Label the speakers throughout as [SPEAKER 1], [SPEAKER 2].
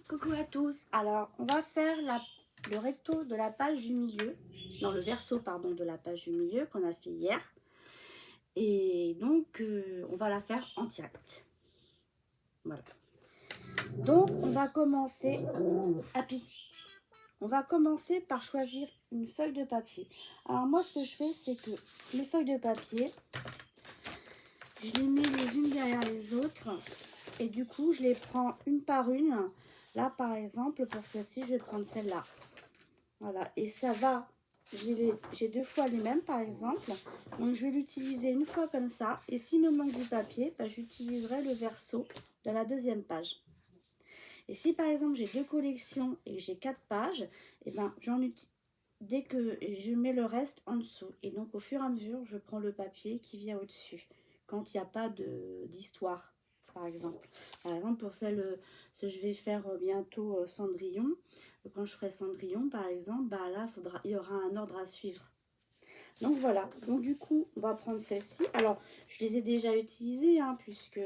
[SPEAKER 1] Coucou à tous. Alors, on va faire le recto de la page du milieu. Non, le verso, pardon, de la page du milieu qu'on a fait hier. Et donc, on va la faire en direct. Voilà. Donc, on va commencer... Happy. On va commencer par choisir une feuille de papier. Alors, moi, ce que je fais, c'est que les feuilles de papier, je les mets les unes derrière les autres. Et du coup, je les prends une par une. Là, par exemple, pour celle-ci, je vais prendre celle-là. Voilà, et ça va, j'ai deux fois les mêmes par exemple, donc je vais l'utiliser une fois comme ça, et s'il me manque du papier, bah, j'utiliserai le verso de la deuxième page. Et si par exemple j'ai deux collections et j'ai 4 pages, et ben dès que je mets le reste en dessous, et donc au fur et à mesure, je prends le papier qui vient au-dessus, quand il n'y a pas d'histoire. Par exemple, pour ce je vais faire bientôt Cendrillon. Quand je ferai Cendrillon, par exemple, bah là, il y aura un ordre à suivre. Donc voilà, donc du coup, on va prendre celle-ci. Alors, je les ai déjà utilisées, hein, puisque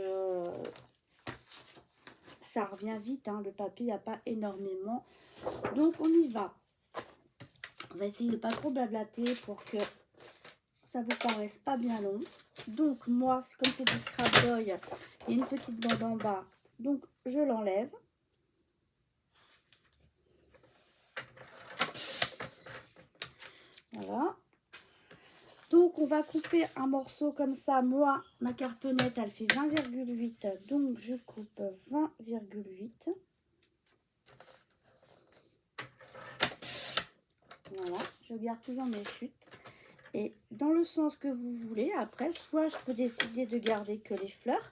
[SPEAKER 1] ça revient vite, hein, le papier, il n'y a pas énormément. Donc, on y va. On va essayer de ne pas trop blablater pour que ça vous paraisse pas bien long. Donc, moi, comme c'est du Scrap Boy, il y a une petite bande en bas. Donc, je l'enlève. Voilà. Donc, on va couper un morceau comme ça. Moi, ma cartonnette, elle fait 20,8. Donc, je coupe 20,8. Voilà. Je garde toujours mes chutes. Et dans le sens que vous voulez, après, soit je peux décider de garder que les fleurs.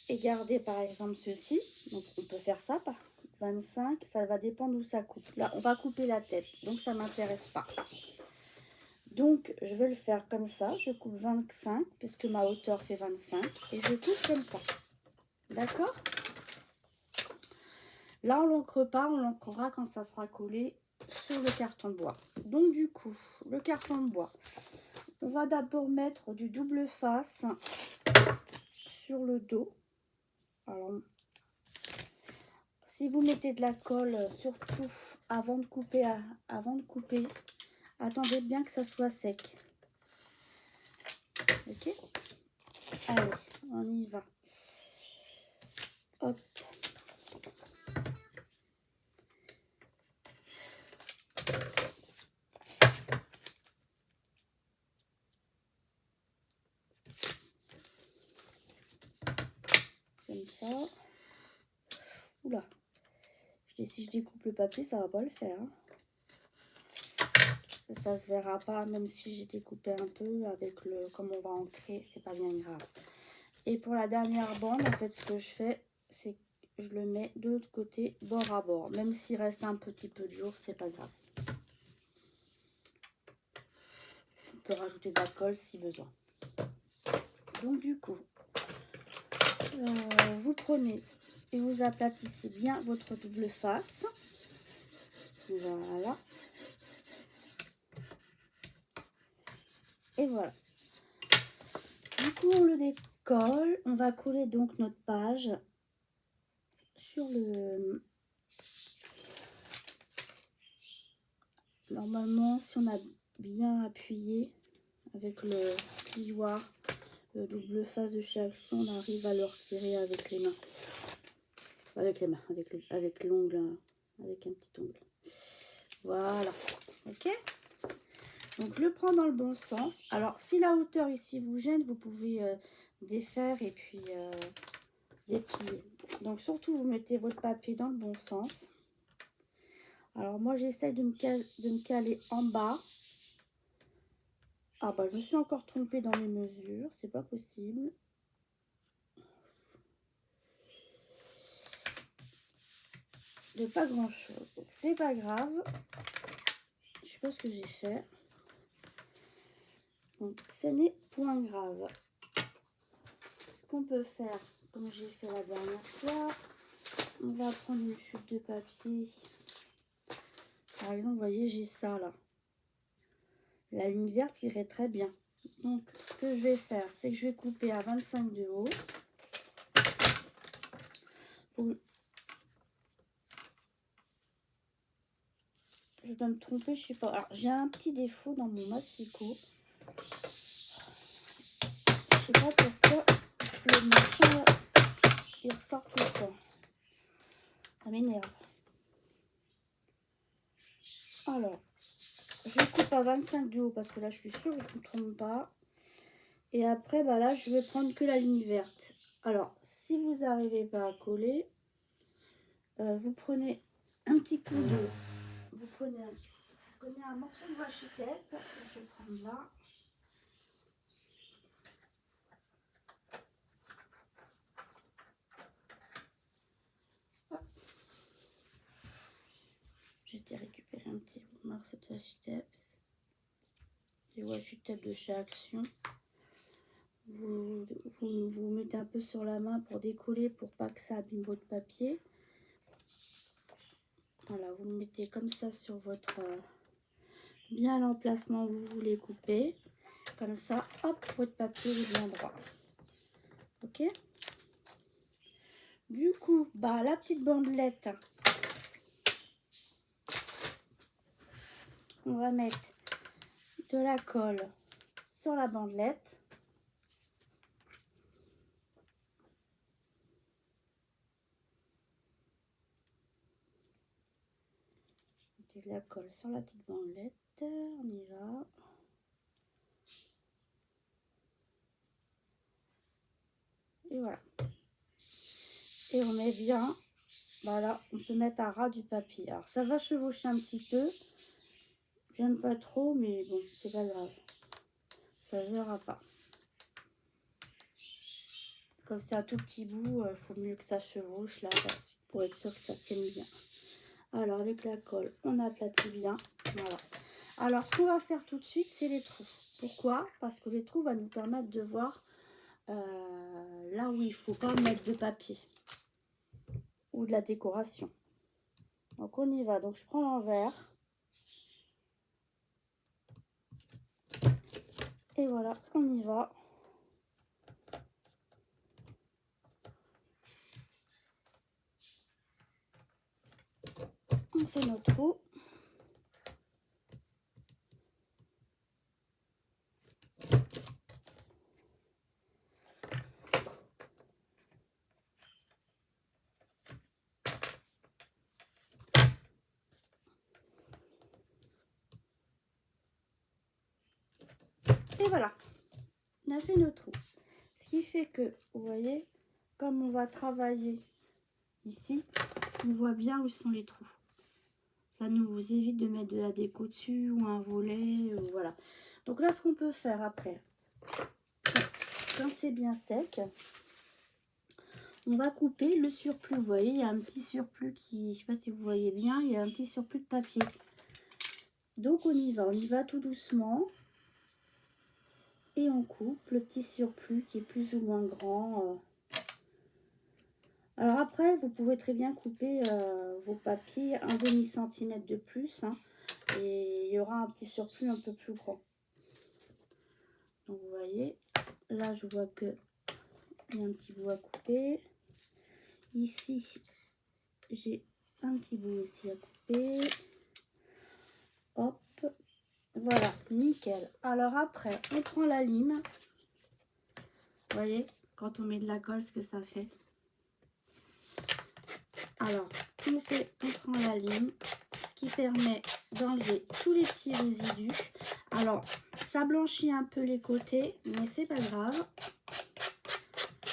[SPEAKER 1] Et garder, par exemple, ceci. Donc, on peut faire ça par 25. Ça va dépendre où ça coupe. Là, on va couper la tête. Donc, ça ne m'intéresse pas. Donc, je vais le faire comme ça. Je coupe 25, puisque ma hauteur fait 25. Et je coupe comme ça. D'accord? Là, on l'encre pas. On l'encrera quand ça sera collé sur le carton de bois. Donc, du coup, le carton de bois. On va d'abord mettre du double face sur le dos. Alors, si vous mettez de la colle, surtout avant de couper, attendez bien que ça soit sec. Ok? Allez, on y va. Hop. Comme ça. Oula. Si je découpe le papier, ça va pas le faire. Hein. Ça se verra pas, même si j'ai découpé un peu avec comme on va ancrer, c'est pas bien grave. Et pour la dernière bande, en fait, ce que je fais, c'est que je le mets de l'autre côté, bord à bord. Même s'il reste un petit peu de jour, c'est pas grave. On peut rajouter de la colle si besoin. Donc du coup, vous prenez et vous aplatissez bien votre double face. Voilà. Et voilà. Du coup, on le décolle. On va coller donc notre page sur le... Normalement, si on a bien appuyé avec le plioir, le double face de chez Action, on arrive à le retirer avec les mains. Avec les mains, avec l'ongle, avec un petit ongle. Voilà. Ok? Donc, je le prends dans le bon sens. Alors, si la hauteur ici vous gêne, vous pouvez défaire et puis déplier. Donc, surtout, vous mettez votre papier dans le bon sens. Alors, moi, j'essaye de me caler en bas. Ah, bah, je me suis encore trompée dans mes mesures. C'est pas possible. De pas grand-chose. Donc, c'est pas grave. Je sais pas ce que j'ai fait. Donc, ce n'est point grave. Ce qu'on peut faire, comme j'ai fait la dernière fois, on va prendre une chute de papier. Par exemple, vous voyez, j'ai ça là. La ligne verte irait très bien. Donc, ce que je vais faire, c'est que je vais couper à 25 de haut. je dois me tromper, je sais pas. Alors, j'ai un petit défaut dans mon massicot. Je sais pas pourquoi le machin, là, il ressort tout le temps. Ça m'énerve. Alors, je coupe à 25 de haut parce que là, je suis sûre que je ne me trompe pas. Et après, bah là, je vais prendre que la ligne verte. Alors, si vous n'arrivez pas à coller, vous prenez un petit coup de... Vous prenez un morceau de vachette. Je vais prendre là. J'ai récupéré un petit morceau de washi tape. Des washi tape de chez Action. Vous mettez un peu sur la main pour décoller, pour pas que ça abîme votre papier. Voilà, vous le mettez comme ça sur votre bien l'emplacement où vous voulez couper. Comme ça, hop, votre papier est bien droit. Ok. Du coup, bah la petite bandelette, on va mettre de la colle sur la bandelette. De la colle sur la petite bandelette, on y va. Et voilà. Et on met bien, voilà, on peut mettre à ras du papier. Alors ça va chevaucher un petit peu. J'aime pas trop, mais bon, c'est pas grave. Ça ne verra pas. Comme c'est un tout petit bout, il faut mieux que ça chevauche là, pour être sûr que ça tienne bien. Alors avec la colle, on aplatit bien. Voilà. Alors ce qu'on va faire tout de suite, c'est les trous. Pourquoi? Parce que les trous vont nous permettre de voir là où il ne faut pas mettre de papier ou de la décoration. Donc on y va. Donc je prends l'envers. Et voilà, on y va. On fait nos trous. Et voilà, on a fait nos trous. Ce qui fait que, vous voyez, comme on va travailler ici, on voit bien où sont les trous. Ça nous évite de mettre de la déco dessus ou un volet, ou voilà. Donc là, ce qu'on peut faire après, quand c'est bien sec, on va couper le surplus. Vous voyez, il y a un petit surplus qui, je ne sais pas si vous voyez bien, il y a un petit surplus de papier. Donc on y va tout doucement. Et on coupe le petit surplus qui est plus ou moins grand. Alors après, vous pouvez très bien couper vos papiers un demi-centimètre de plus. Hein, et il y aura un petit surplus un peu plus grand. Donc vous voyez, là je vois que il y a un petit bout à couper. Ici, j'ai un petit bout aussi à couper. Hop, voilà, nickel. Alors après, on prend la lime. Vous voyez, quand on met de la colle, ce que ça fait. Alors, on prend la lime, ce qui permet d'enlever tous les petits résidus. Alors, ça blanchit un peu les côtés, mais c'est pas grave.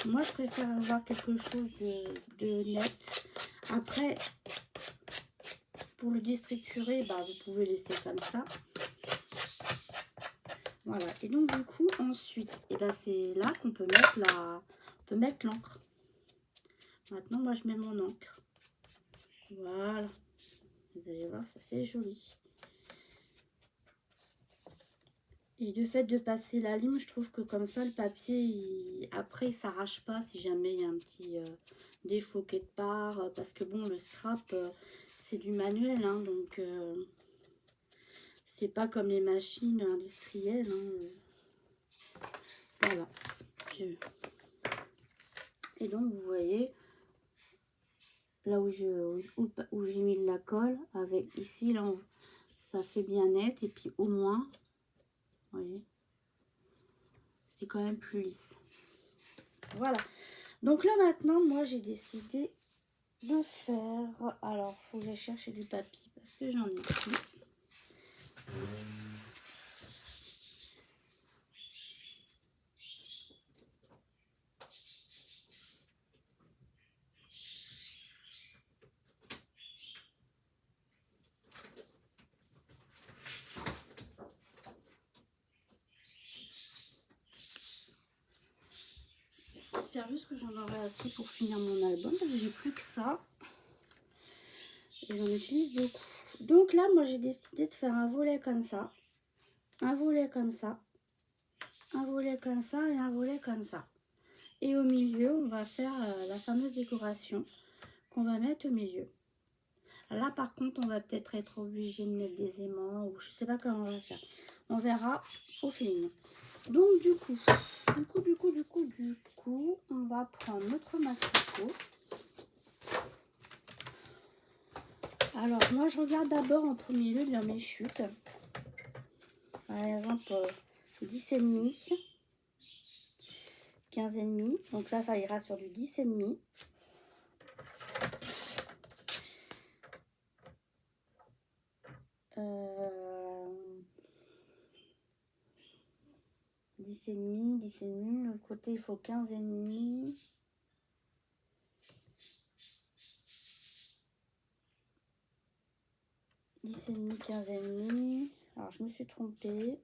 [SPEAKER 1] Moi, je préfère avoir quelque chose de net. Après, pour le déstructurer, bah, vous pouvez laisser comme ça. Voilà. Et donc, du coup, ensuite, et ben, c'est là qu'on peut mettre l'encre. Maintenant, moi, je mets mon encre. Voilà. Vous allez voir, ça fait joli. Et le fait de passer la lime, je trouve que comme ça, le papier, après, il s'arrache pas si jamais il y a un petit défaut quelque part. Parce que bon, le scrap, c'est du manuel, hein, donc c'est pas comme les machines industrielles. Hein, voilà. Et donc, vous voyez, là où j'ai mis de la colle, avec ici, là, ça fait bien net. Et puis au moins, vous voyez, c'est quand même plus lisse. Voilà. Donc là maintenant, moi j'ai décidé de faire... Alors, il faut que j'aille chercher du papier parce que j'en ai plus. J'espère juste que j'en aurai assez pour finir mon album parce que j'ai plus que ça. Et j'en utilise beaucoup. Donc là, moi j'ai décidé de faire un volet comme ça. Un volet comme ça. Un volet comme ça et un volet comme ça. Et au milieu, on va faire la fameuse décoration qu'on va mettre au milieu. Là, par contre, on va peut-être être obligé de mettre des aimants ou je sais pas comment on va faire. On verra au feeling. Donc, du coup, on va prendre notre massicot. Alors, moi, je regarde d'abord en premier lieu dans mes chutes. Par exemple, 10,5, 15,5. Donc ça ira sur du 10,5. 10,5, 10,5. De l'autre côté, il faut 15,5. 10,5, 15,5. Alors, je me suis trompée.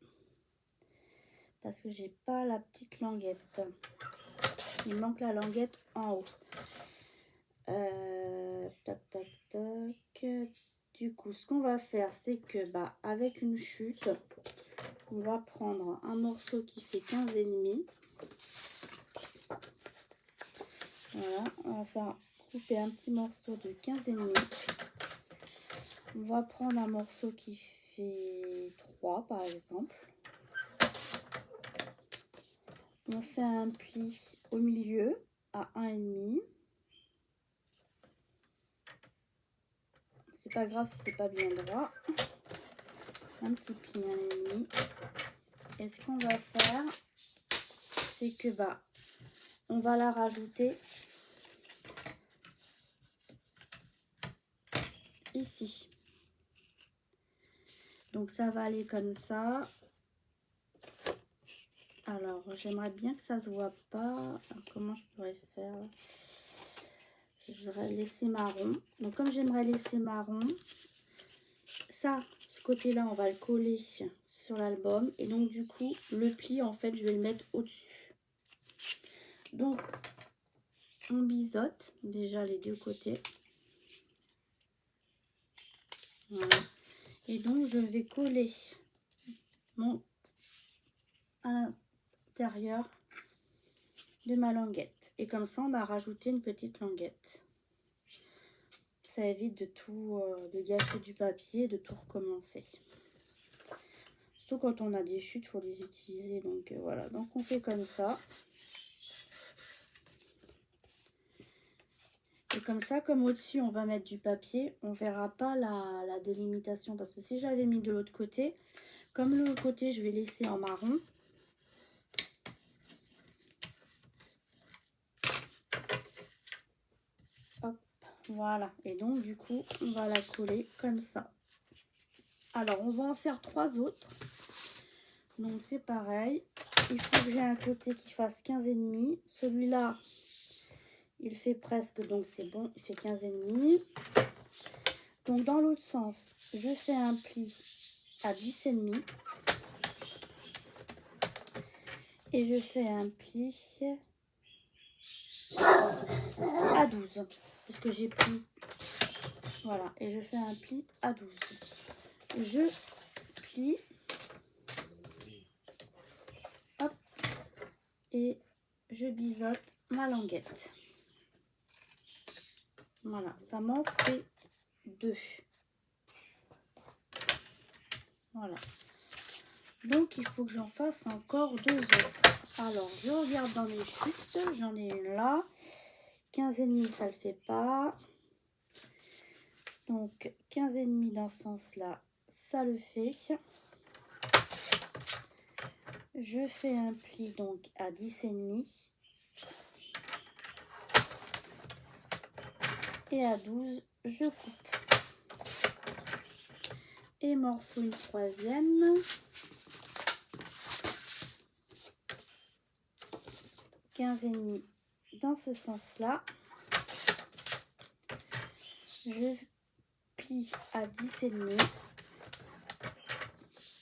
[SPEAKER 1] Parce que j'ai pas la petite languette. Il manque la languette en haut. Tac, tac, tac. Du coup, ce qu'on va faire, c'est que avec une chute, on va prendre un morceau qui fait 15,5. Voilà, on va faire couper un petit morceau de 15,5. On va prendre un morceau qui fait 3 par exemple. On fait un pli au milieu à 1,5. C'est pas grave si c'est pas bien droit. Un petit pli à 1,5. Et ce qu'on va faire, c'est que on va la rajouter ici. Donc ça va aller comme ça. Alors j'aimerais bien que ça se voit pas. Alors, comment je pourrais faire? Je voudrais laisser marron. Donc comme j'aimerais laisser marron, ça, ce côté-là, on va le coller sur l'album. Et donc du coup, le pli, en fait, je vais le mettre au-dessus. Donc on biseaute déjà les deux côtés. Voilà. Et donc je vais coller mon à l'intérieur de ma languette. Et comme ça, on a rajouté une petite languette. Ça évite de tout de gâcher du papier, de tout recommencer. Surtout quand on a des chutes, il faut les utiliser. Donc voilà, donc on fait comme ça. Et comme ça, comme au-dessus, on va mettre du papier, on verra pas la délimitation. Parce que si j'avais mis de l'autre côté, comme le côté, je vais laisser en marron. Hop, voilà. Et donc, du coup, on va la coller comme ça. Alors, on va en faire 3 autres. Donc, c'est pareil. Il faut que j'ai un côté qui fasse 15,5. Celui-là, il fait presque, donc c'est bon, il fait 15,5. Donc, dans l'autre sens, je fais un pli à 10,5. Et je fais un pli à 12. Puisque j'ai pris. Voilà. Et je fais un pli à 12. Je plie. Hop. Et je biseaute ma languette. Voilà. Ça m'en fait 2. Voilà. Donc, il faut que j'en fasse encore 2 autres. Alors, je regarde dans mes chutes. J'en ai une là. 15,5, ça le fait pas. Donc, 15,5 dans ce sens-là, ça le fait. Je fais un pli donc à 10,5 et à 12 je coupe et morceau une troisième, 15,5 dans ce sens là, je plie à 10,5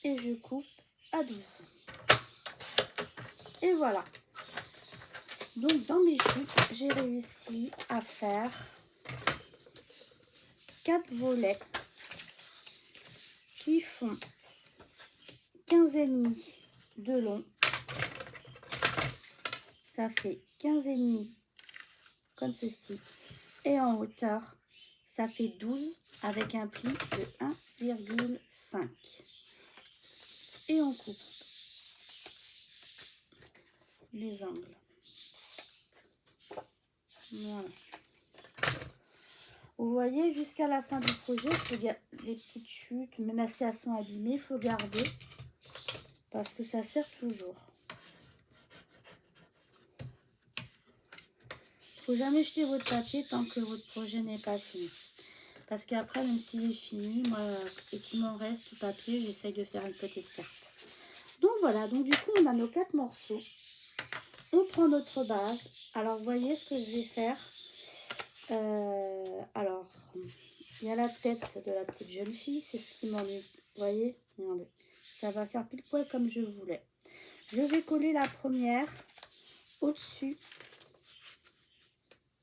[SPEAKER 1] et je coupe à 12. Et voilà. Donc dans mes chutes, j'ai réussi à faire 4 volets qui font 15,5 de long. Ça fait 15,5 comme ceci. Et en hauteur, ça fait 12 avec un pli de 1,5. Et on coupe les angles. Voilà. Vous voyez, jusqu'à la fin du projet, les petites chutes, même si elles sont abîmées, il faut garder parce que ça sert toujours. Il ne faut jamais jeter votre papier tant que votre projet n'est pas fini. Parce qu'après, même s'il est fini, moi, et qu'il m'en reste du papier, j'essaye de faire une petite carte. Donc voilà, donc du coup, on a nos 4 morceaux. On prend notre base. Alors, vous voyez ce que je vais faire. Alors, il y a la tête de la petite jeune fille. C'est ce qui m'ennuie. Vous voyez, regardez. Ça va faire pile poil comme je voulais. Je vais coller la première au-dessus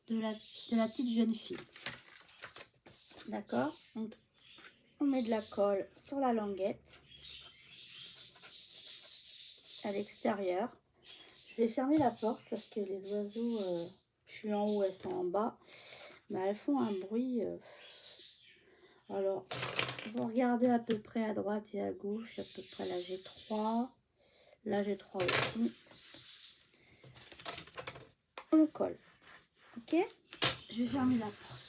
[SPEAKER 1] de la petite jeune fille. D'accord? Donc, on met de la colle sur la languette à l'extérieur. Je vais fermer la porte parce que les oiseaux, je suis en haut, elles sont en bas, mais elles font un bruit. Alors, vous regardez à peu près à droite et à gauche, à peu près là j'ai 3, là j'ai 3 aussi. On colle, ok? Je vais fermer la porte.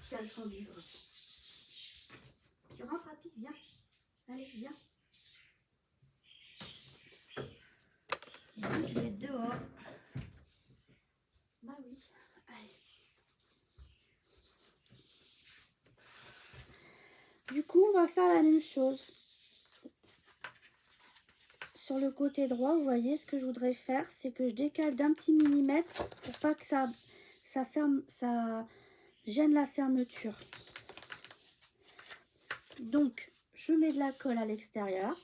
[SPEAKER 1] Si elles font du bruit. Tu rentres rapide, viens. Allez, viens. Je vais être dehors. Bah oui, allez. Du coup, on va faire la même chose. Sur le côté droit, vous voyez, ce que je voudrais faire, c'est que je décale d'un petit millimètre pour pas que ça gêne la fermeture. Donc, je mets de la colle à l'extérieur.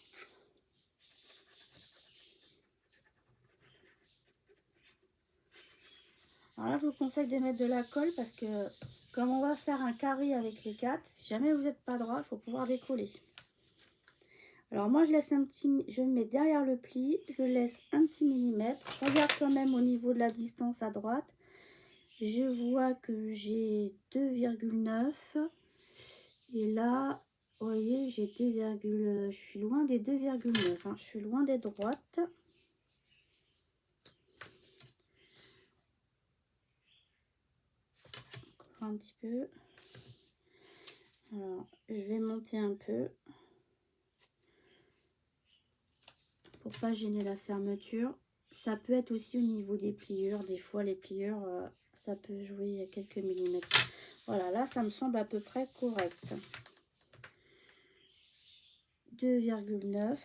[SPEAKER 1] Alors là, je vous conseille de mettre de la colle parce que comme on va faire un carré avec les 4, si jamais vous n'êtes pas droit, il faut pouvoir décoller. Alors moi, je laisse je mets derrière le pli, je laisse un petit millimètre. Je regarde quand même au niveau de la distance à droite. Je vois que j'ai 2,9 et là, vous voyez, j'ai 2, je suis loin des 2,9, hein. Je suis loin des droites. Encore un petit peu. Alors, je vais monter un peu pour pas gêner la fermeture. Ça peut être aussi au niveau des pliures. Des fois, les pliures, ça peut jouer à quelques millimètres. Voilà, là, ça me semble à peu près correct. 2,9.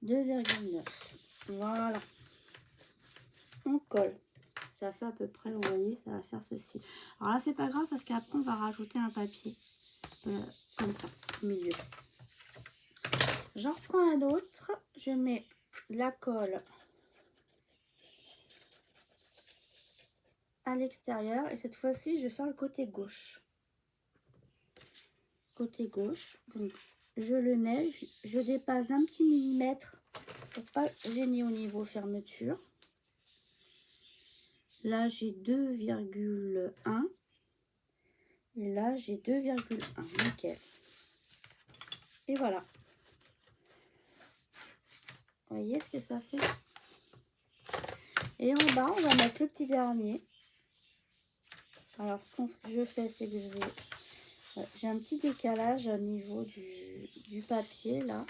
[SPEAKER 1] 2,9. Voilà. On colle. Ça fait à peu près, vous voyez, ça va faire ceci. Alors là, c'est pas grave parce qu'après, on va rajouter un papier. Comme ça, au milieu. J'en reprends un autre. Je mets la colle à l'extérieur. Et cette fois-ci, je vais faire le côté gauche. Côté gauche. Donc, je le mets. Je dépasse un petit millimètre pour pas gêner au niveau fermeture. Là, j'ai 2,1. Et là, j'ai 2,1. Nickel. Et voilà. Vous voyez ce que ça fait? Et en bas, on va mettre le petit dernier. Alors, ce que je fais, c'est que je vais J'ai un petit décalage au niveau du papier là.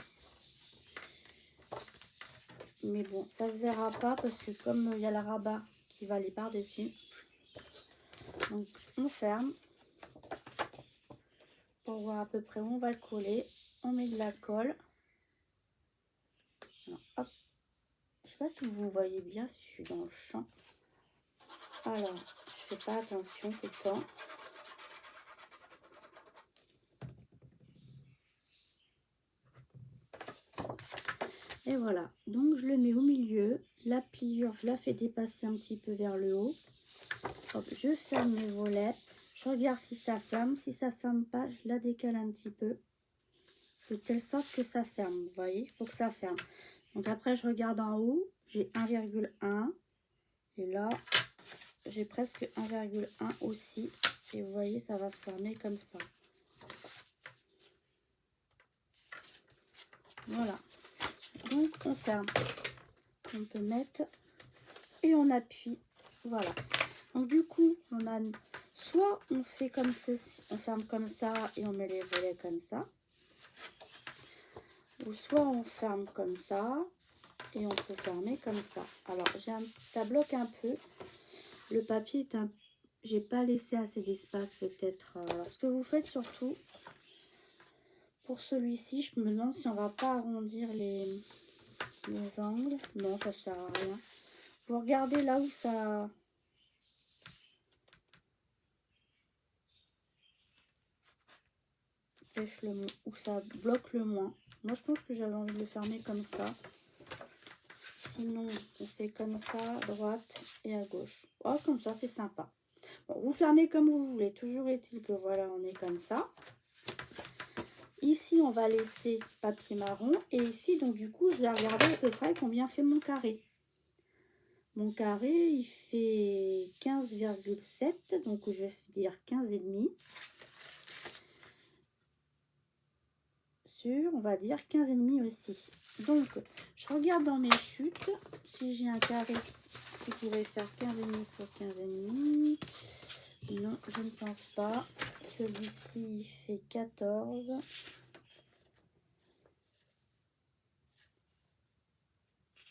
[SPEAKER 1] Mais bon, ça se verra pas parce que comme il y a le rabat qui va aller par-dessus. Donc on ferme. Pour voir à peu près où on va le coller. On met de la colle. Alors, hop. Je sais pas si vous voyez bien si je suis dans le champ. Alors, je fais pas attention tout le temps. Et voilà, donc je le mets au milieu. La pliure, je la fais dépasser un petit peu vers le haut. Hop, je ferme mes volets. Je regarde si ça ferme. Si ça ferme pas, je la décale un petit peu. De telle sorte que ça ferme. Vous voyez, il faut que ça ferme. Donc après, je regarde en haut. J'ai 1,1. Et là, j'ai presque 1,1 aussi. Et vous voyez, ça va se fermer comme ça. Voilà. Donc, on ferme. On peut mettre et on appuie. Voilà. Donc, du coup, on a soit on fait comme ceci, on ferme comme ça et on met les volets comme ça. Ou soit on ferme comme ça et on peut fermer comme ça. Alors, ça bloque un peu. Le papier est un... J'ai pas laissé assez d'espace peut-être. Alors, ce que vous faites surtout, pour celui-ci, je me demande si on va pas arrondir les angles. Non, ça sert à rien. Vous regardez là où ça... pêche où ça bloque le moins. Moi, je pense que j'avais envie de le fermer comme ça. Sinon, on fait comme ça, à droite et à gauche. Oh, comme ça, c'est sympa. Bon, vous fermez comme vous voulez. Toujours est-il que voilà, on est comme ça. Ici, on va laisser papier marron. Et ici, donc du coup, je vais regarder à peu près combien fait mon carré. Mon carré, il fait 15,7. Donc, je vais dire 15,5. Sur, on va dire 15,5 aussi. Donc, je regarde dans mes chutes si j'ai un carré qui pourrait faire 15,5 sur 15,5. Non, je ne pense pas. Celui-ci, il fait 14.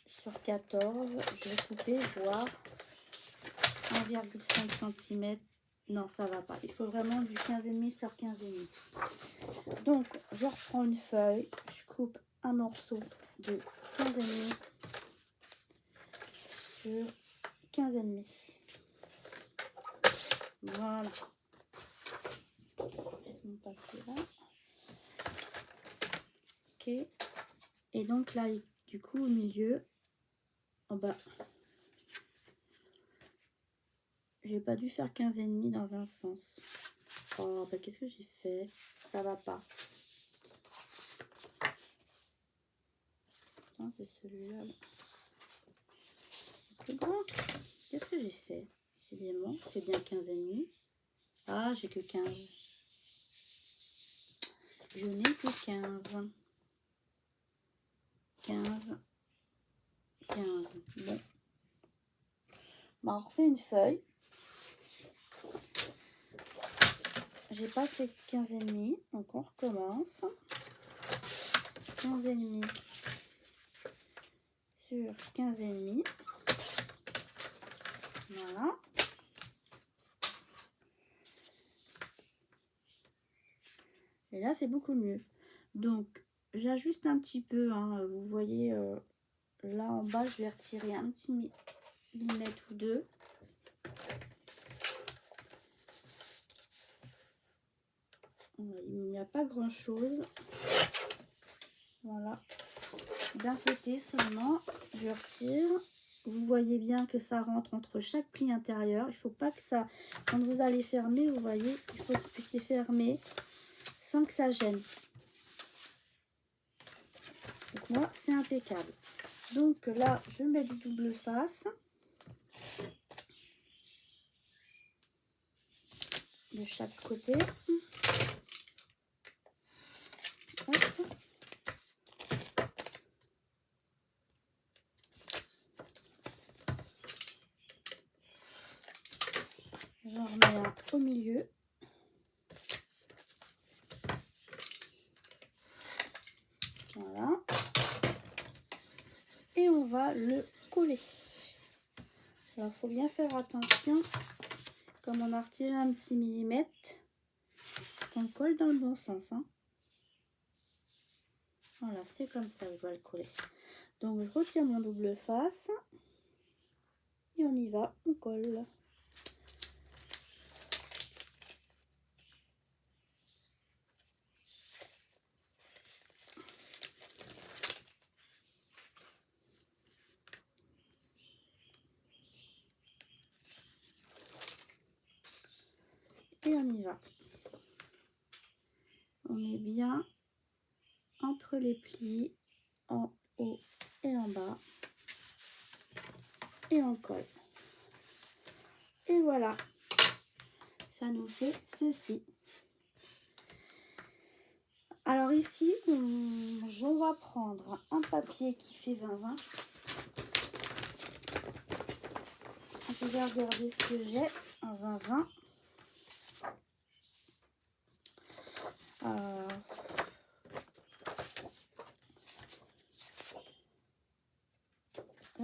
[SPEAKER 1] Sur 14, je vais couper, voir 1,5 cm. Non, ça va pas. Il faut vraiment du 15,5 sur 15,5. Donc, je reprends une feuille, je coupe un morceau de 15,5 sur 15,5. Voilà. Je vais mettre mon papier là. Ok. Et donc là, du coup, au milieu, en bas, j'ai pas dû faire 15,5 dans un sens. Oh, bah qu'est-ce que j'ai fait? Ça va pas. C'est celui-là. Plus grand. Qu'est-ce que j'ai fait? Décidément, c'est bien 15,5. Ah, j'ai que 15. Je n'ai que 15. 15. 15. Bon. Bon, alors c'est une feuille. J'ai pas fait 15,5. Donc on recommence. 15,5 sur 15,5. Voilà. Et là, c'est beaucoup mieux. Donc, j'ajuste un petit peu. Hein, vous voyez, là en bas, je vais retirer un petit millimètre ou deux. Il n'y a pas grand-chose. Voilà. D'un côté seulement, je retire. Vous voyez bien que ça rentre entre chaque pli intérieur. Il ne faut pas que ça... Quand vous allez fermer, vous voyez, il faut que vous puissiez fermer sans que ça gêne. Donc moi, c'est impeccable. Donc là, je mets du double face. De chaque côté. Hop. J'en remets un au milieu. va le coller. Alors, il faut bien faire attention. Comme on a retiré un petit millimètre, on colle dans le bon sens. Hein. Voilà, c'est comme ça que je dois le coller. Donc, je retire mon double face. Et on y va, on colle. Et on y va. On met bien entre les plis, en haut et en bas. Et on colle. Et voilà. Ça nous fait ceci. Alors ici, on va prendre un papier qui fait 20-20. Je vais regarder ce que j'ai en 20-20.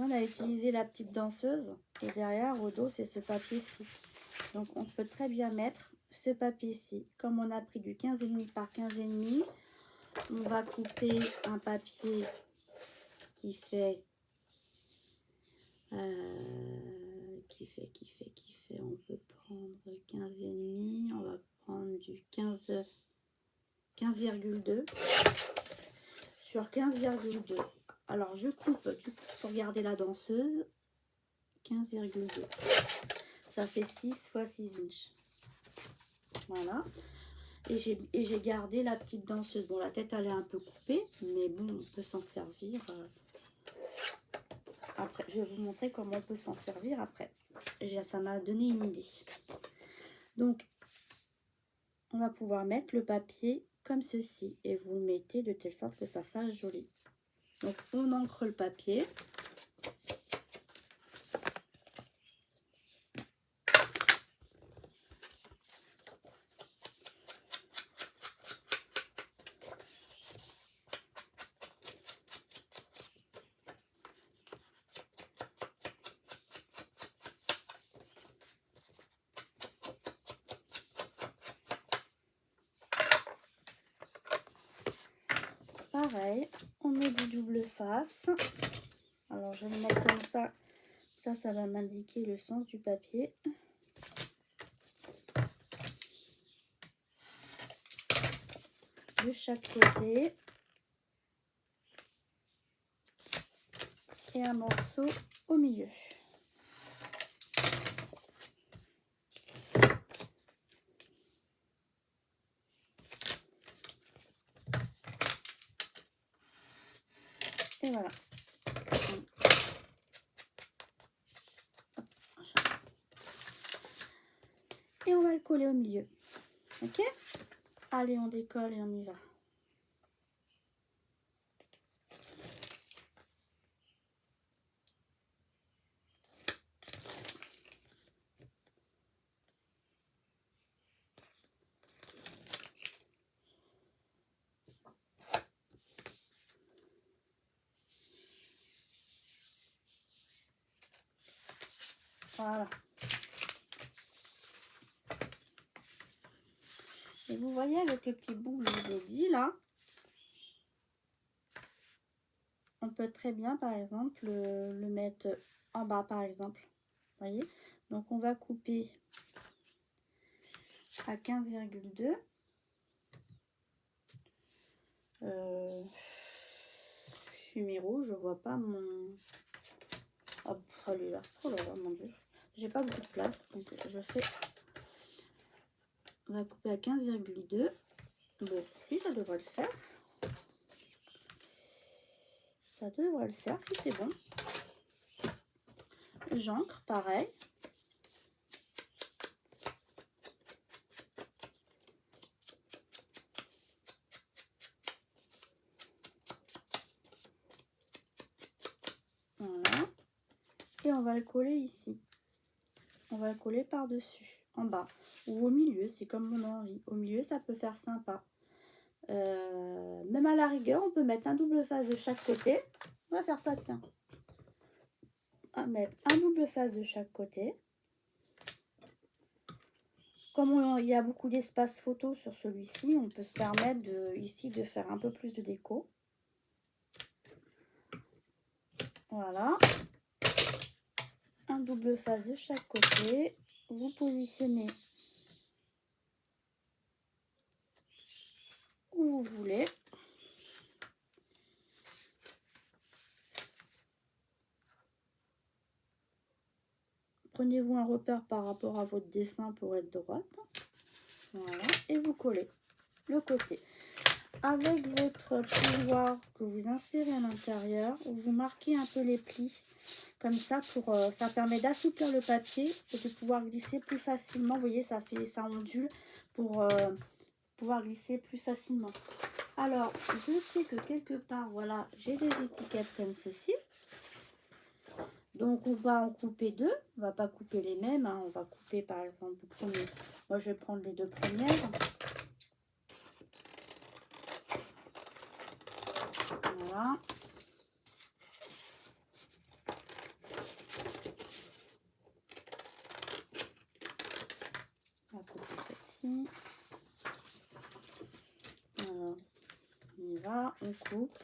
[SPEAKER 1] On a utilisé la petite danseuse et derrière au dos c'est ce papier-ci. Donc on peut très bien mettre ce papier-ci. Comme on a pris du 15,5 par 15,5, on va couper un papier qui fait on peut prendre 15,5, on va prendre du 15,2 sur 15,2. Alors je coupe, du coup, pour garder la danseuse, 15,2. Ça fait 6 x 6 inches. Voilà. Et j'ai gardé la petite danseuse. Bon, la tête, elle est un peu coupée, mais bon, on peut s'en servir. Après, je vais vous montrer comment on peut s'en servir après. Ça m'a donné une idée. Donc, on va pouvoir mettre le papier comme ceci. Et vous le mettez de telle sorte que ça fasse joli. Donc, on ancre le papier. Pareil, on met du double face. Alors, je vais le mettre comme ça. Ça va m'indiquer le sens du papier. De chaque côté. Et un morceau au milieu. Et voilà. Et on va le coller au milieu. Ok? Allez, on décolle et on y va. Voilà. Et vous voyez avec le petit bout que je vous ai dit là, on peut très bien par exemple le mettre en bas par exemple. Vous voyez? Donc on va couper à 15,2. Numéro, je vois pas mon... Hop, allez là. Oh là là, mon dieu. J'ai pas beaucoup de place, donc je fais... On va couper à 15,2. Bon, si, ça devrait le faire. Ça devrait le faire, si c'est bon. J'ancre, pareil. Voilà. Et on va le coller ici. On va le coller par-dessus, en bas. Ou au milieu, c'est comme mon envie. Au milieu, ça peut faire sympa. Même à la rigueur, on peut mettre un double face de chaque côté. On va faire ça, tiens. à mettre un double face de chaque côté. Comme il y a beaucoup d'espace photo sur celui-ci, on peut se permettre ici de faire un peu plus de déco. Voilà. Un double face de chaque côté. Vous positionnez où vous voulez. Prenez-vous un repère par rapport à votre dessin pour être droite. Voilà. Et vous collez le côté. Avec votre plioir que vous insérez à l'intérieur, vous marquez un peu les plis. Comme ça, ça permet d'assouplir le papier et de pouvoir glisser plus facilement. Vous voyez, ça ondule pour pouvoir glisser plus facilement. Alors, je sais que quelque part, voilà, j'ai des étiquettes comme ceci. Donc, on va en couper deux. On va pas couper les mêmes. Hein. On va couper, par exemple, vous prenez... Moi, je vais prendre les deux premières. Voilà. On va couper celle-ci. Alors, on y va. On coupe.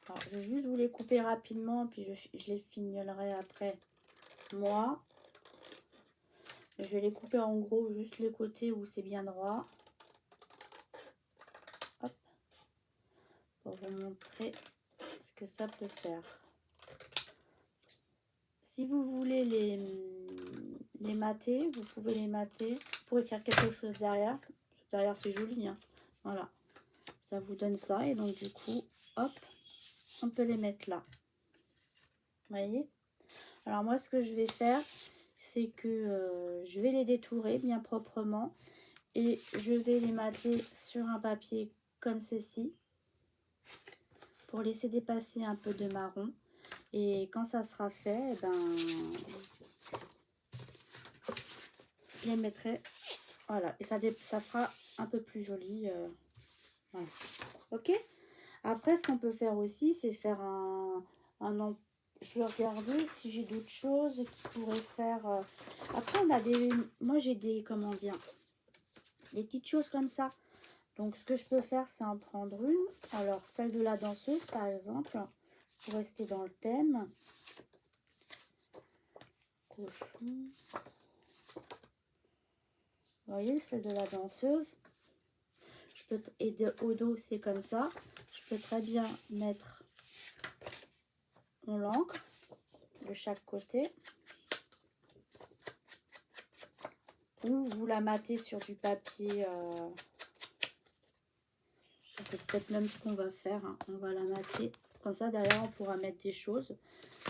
[SPEAKER 1] Alors, je vais juste vous les couper rapidement, puis je les fignolerai après moi. Je vais les couper en gros, juste le côté où c'est bien droit. Hop. Pour vous montrer ce que ça peut faire. Si vous voulez les mater, vous pouvez les mater pour écrire quelque chose derrière. Derrière, c'est joli, hein. Voilà. Ça vous donne ça. Et donc, du coup, hop, on peut les mettre là. Vous voyez? Alors, moi, ce que je vais faire, c'est que je vais les détourer bien proprement. Et je vais les mater sur un papier comme ceci. Pour laisser dépasser un peu de marron. Et quand ça sera fait, eh ben, je les mettrai. Voilà. Et ça fera un peu plus joli. Voilà. Ok. Après, ce qu'on peut faire aussi, c'est faire je vais regarder si j'ai d'autres choses qui pourraient faire. Après, on a des. Moi, j'ai des. Comment dire? Des petites choses comme ça. Donc, ce que je peux faire, c'est en prendre une. Alors, celle de la danseuse, par exemple, pour rester dans le thème. Cochon. Vous voyez, celle de la danseuse. Et au dos, c'est comme ça. Je peux très bien mettre mon encre de chaque côté. Ou vous la matez sur du papier. C'est peut-être même ce qu'on va faire. Hein. On va la mater. Comme ça, derrière, on pourra mettre des choses.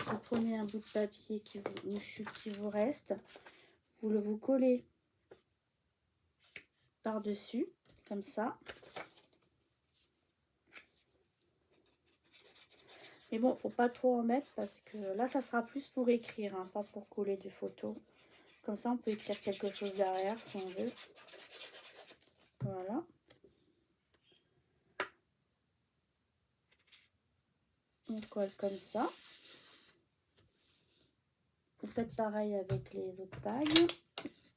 [SPEAKER 1] Vous prenez un bout de papier une chute qui vous reste. Vous collez par-dessus, comme ça. Mais bon, faut pas trop en mettre parce que là, ça sera plus pour écrire, hein, pas pour coller des photos. Comme ça, on peut écrire quelque chose derrière si on veut. Voilà. On colle comme ça. Vous faites pareil avec les autres tags.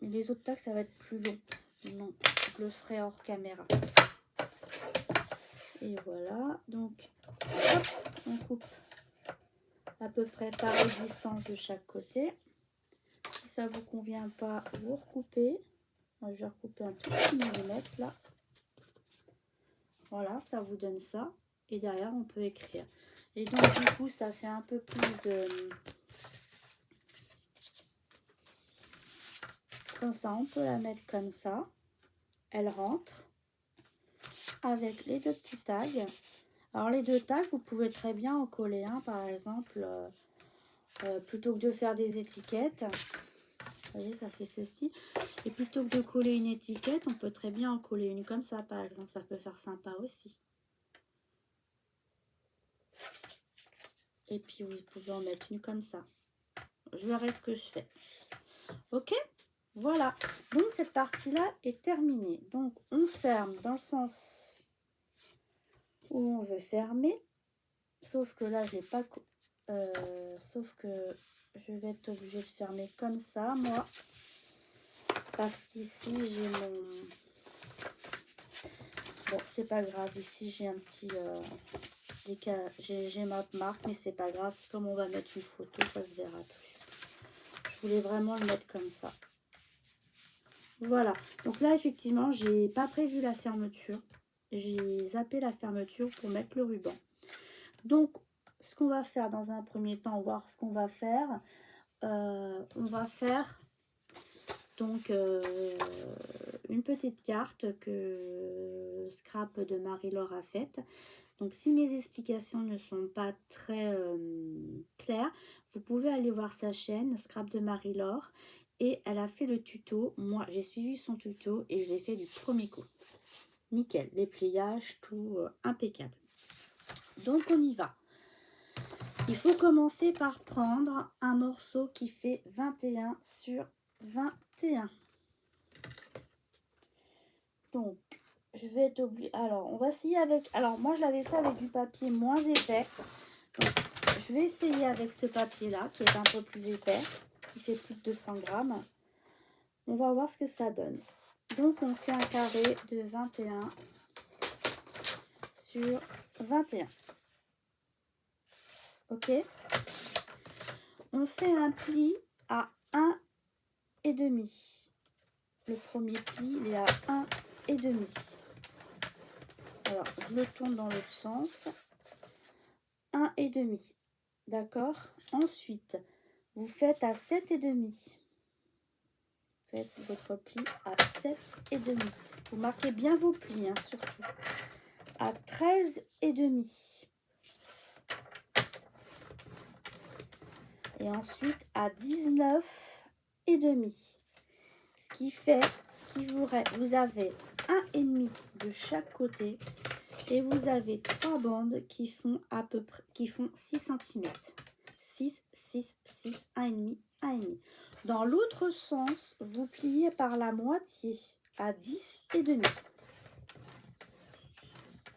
[SPEAKER 1] Mais les autres tags, ça va être plus long. Non, je le ferai hors caméra. Et voilà. Donc, hop, on coupe à peu près pareille distance de chaque côté. Si ça vous convient pas, vous recoupez. Moi, je vais recouper un tout petit millimètre là. Voilà, ça vous donne ça. Et derrière, on peut écrire. Et donc, du coup, ça fait un peu plus de... Comme ça, on peut la mettre comme ça. Elle rentre avec les deux petits tags. Alors, les deux tags, vous pouvez très bien en coller un, par exemple, plutôt que de faire des étiquettes. Vous voyez, ça fait ceci. Et plutôt que de coller une étiquette, on peut très bien en coller une comme ça, par exemple. Ça peut faire sympa aussi. Et puis, vous pouvez en mettre une comme ça. Je verrai ce que je fais. Ok? Voilà. Donc, cette partie-là est terminée. Donc, on ferme dans le sens où on veut fermer. Sauf que là, je l'ai pas... sauf que je vais être obligée de fermer comme ça, moi. Parce qu'ici, j'ai mon... Bon, c'est pas grave. Ici, j'ai un petit... j'ai ma marque, mais c'est pas grave. Comme on va mettre une photo, ça se verra plus. Je voulais vraiment le mettre comme ça. Voilà. Donc là, effectivement, j'ai pas prévu la fermeture. J'ai zappé la fermeture pour mettre le ruban. Donc, ce qu'on va faire dans un premier temps, voir ce qu'on va faire. On va faire donc une petite carte que Scrap de Marie-Laure a faite. Donc, si mes explications ne sont pas très claires, vous pouvez aller voir sa chaîne Scrap de Marie-Laure. Et elle a fait le tuto. Moi, j'ai suivi son tuto et je l'ai fait du premier coup. Nickel, les pliages, tout impeccable. Donc, on y va. Il faut commencer par prendre un morceau qui fait 21 sur 21. Donc, je vais être obligée... Alors, on va essayer avec... Alors, moi, je l'avais fait avec du papier moins épais. Donc, je vais essayer avec ce papier-là, qui est un peu plus épais, qui fait plus de 200 grammes. On va voir ce que ça donne. Donc, on fait un carré de 21 sur 21. Ok? On fait un pli à 1,5. Le premier pli, il est à 1,5. Alors, je le tourne dans l'autre sens. 1,5. D'accord? Ensuite, vous faites à 7,5. Faites votre pli à 7,5. Vous marquez bien vos plis, hein, surtout. À 13,5. Et ensuite à 19,5. Ce qui fait qu'il vous avez 1,5 de chaque côté. Et vous avez 3 bandes qui font à peu près 6 cm. 6, 6, 6, 1,5, 1,5. Dans l'autre sens, vous pliez par la moitié à 10,5.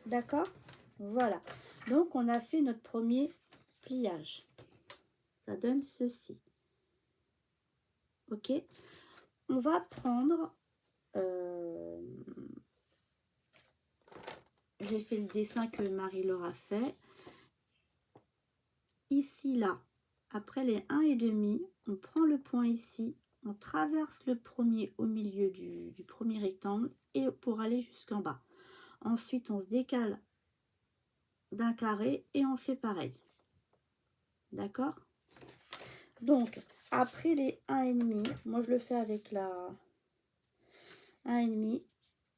[SPEAKER 1] D'accord? Voilà. Donc, on a fait notre premier pliage. Ça donne ceci. Ok? On va prendre... j'ai fait le dessin que Marie-Laure a fait. Ici, là, après les 1,5, on prend le point ici, on traverse le premier au milieu du premier rectangle et pour aller jusqu'en bas. Ensuite, on se décale d'un carré et on fait pareil. D'accord? Donc, après les 1,5, moi je le fais avec la 1,5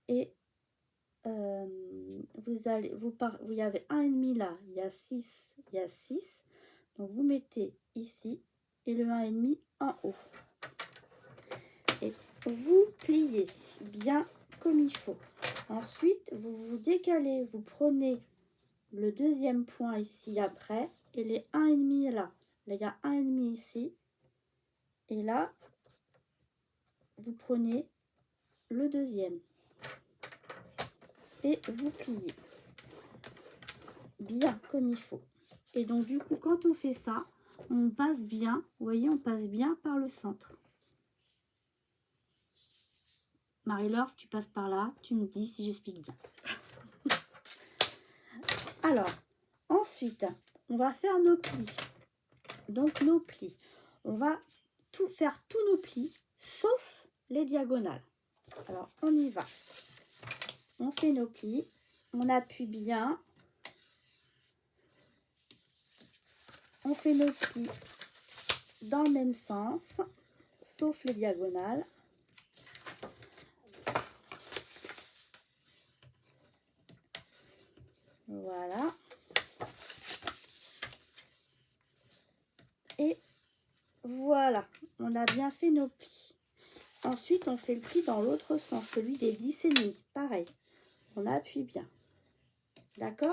[SPEAKER 1] et vous avez 1,5 là, il y a 6, il y a 6. Donc, vous mettez ici et le 1,5 en haut. Et vous pliez bien comme il faut. Ensuite, vous vous décalez, vous prenez le deuxième point ici après et les 1,5 là. Là, il y a 1,5 ici. Et là, vous prenez le deuxième. Et vous pliez bien comme il faut. Et donc, du coup, quand on fait ça, on passe bien, vous voyez, on passe bien par le centre. Marie-Laure, si tu passes par là, tu me dis si j'explique bien. Alors, ensuite, on va faire nos plis. Donc, nos plis. On va faire tous nos plis, sauf les diagonales. Alors, on y va. On fait nos plis. On appuie bien. On fait nos plis dans le même sens, sauf les diagonales. Voilà. Et voilà, on a bien fait nos plis. Ensuite, on fait le pli dans l'autre sens, celui des 10,5. Pareil, on appuie bien. D'accord?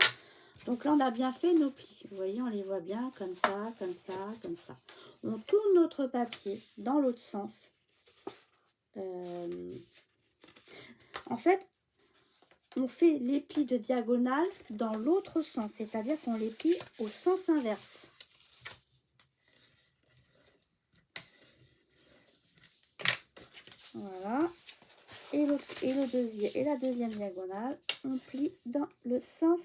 [SPEAKER 1] Donc là, on a bien fait nos plis. Vous voyez, on les voit bien comme ça, comme ça, comme ça. On tourne notre papier dans l'autre sens. En fait, on fait les plis de diagonale dans l'autre sens, c'est-à-dire qu'on les plie au sens inverse. Voilà. Et la deuxième diagonale, on plie dans le sens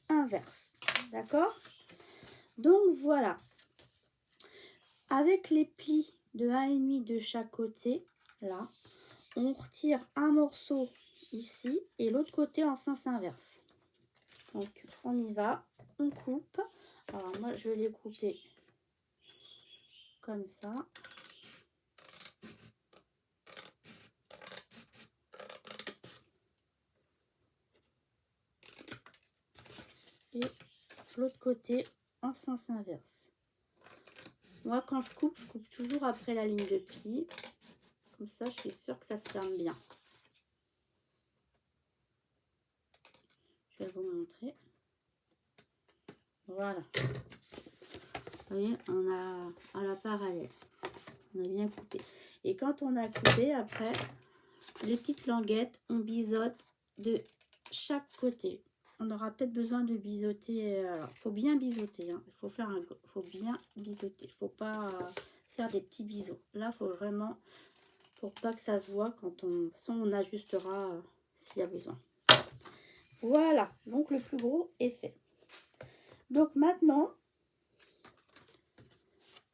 [SPEAKER 1] inverse. D'accord? Donc voilà. Avec les plis de 1,5 de chaque côté, là, on retire un morceau ici et l'autre côté en sens inverse. Donc on y va, on coupe. Alors moi je vais les couper comme ça. Et l'autre côté en sens inverse. Moi quand je coupe toujours après la ligne de pli. Comme ça je suis sûre que ça se ferme bien. Je vais vous montrer. Voilà. Vous voyez, on a à la parallèle. On a bien coupé. Et quand on a coupé, après, les petites languettes, on biseaute de chaque côté. On aura peut-être besoin de biseauter. Alors, il faut bien biseauter. Hein. Faut bien biseauter. Il ne faut pas faire des petits biseaux. Là, il faut vraiment, pour pas que ça se voit, quand on ajustera s'il y a besoin. Voilà. Donc, le plus gros est fait. Donc, maintenant,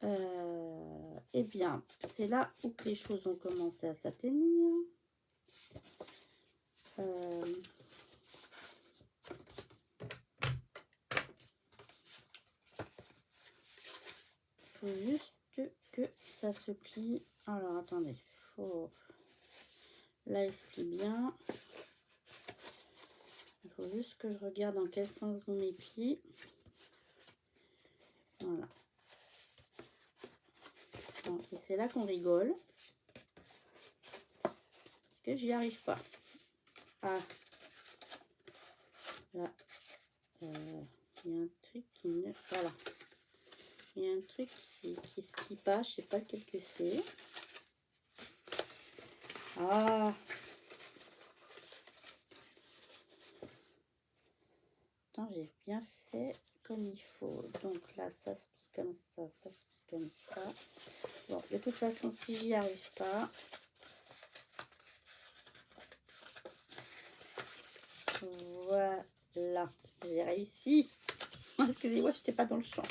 [SPEAKER 1] eh bien, c'est là où les choses ont commencé à s'atténuer. Il faut juste que ça se plie. Alors, attendez. Là, il se plie bien. Il faut juste que je regarde dans quel sens vont mes plis. Voilà. Bon, et c'est là qu'on rigole. Parce que j'y arrive pas. Ah. Là. Il y a un truc qui ne... Voilà. Il y a un truc qui se plie pas. Je sais pas lequel que c'est. Ah. Attends, j'ai bien fait comme il faut. Donc là, ça se plie comme ça. Ça se plie comme ça. Bon, de toute façon, si j'y arrive pas... Voilà, j'ai réussi. Excusez-moi, je n'étais pas dans le champ.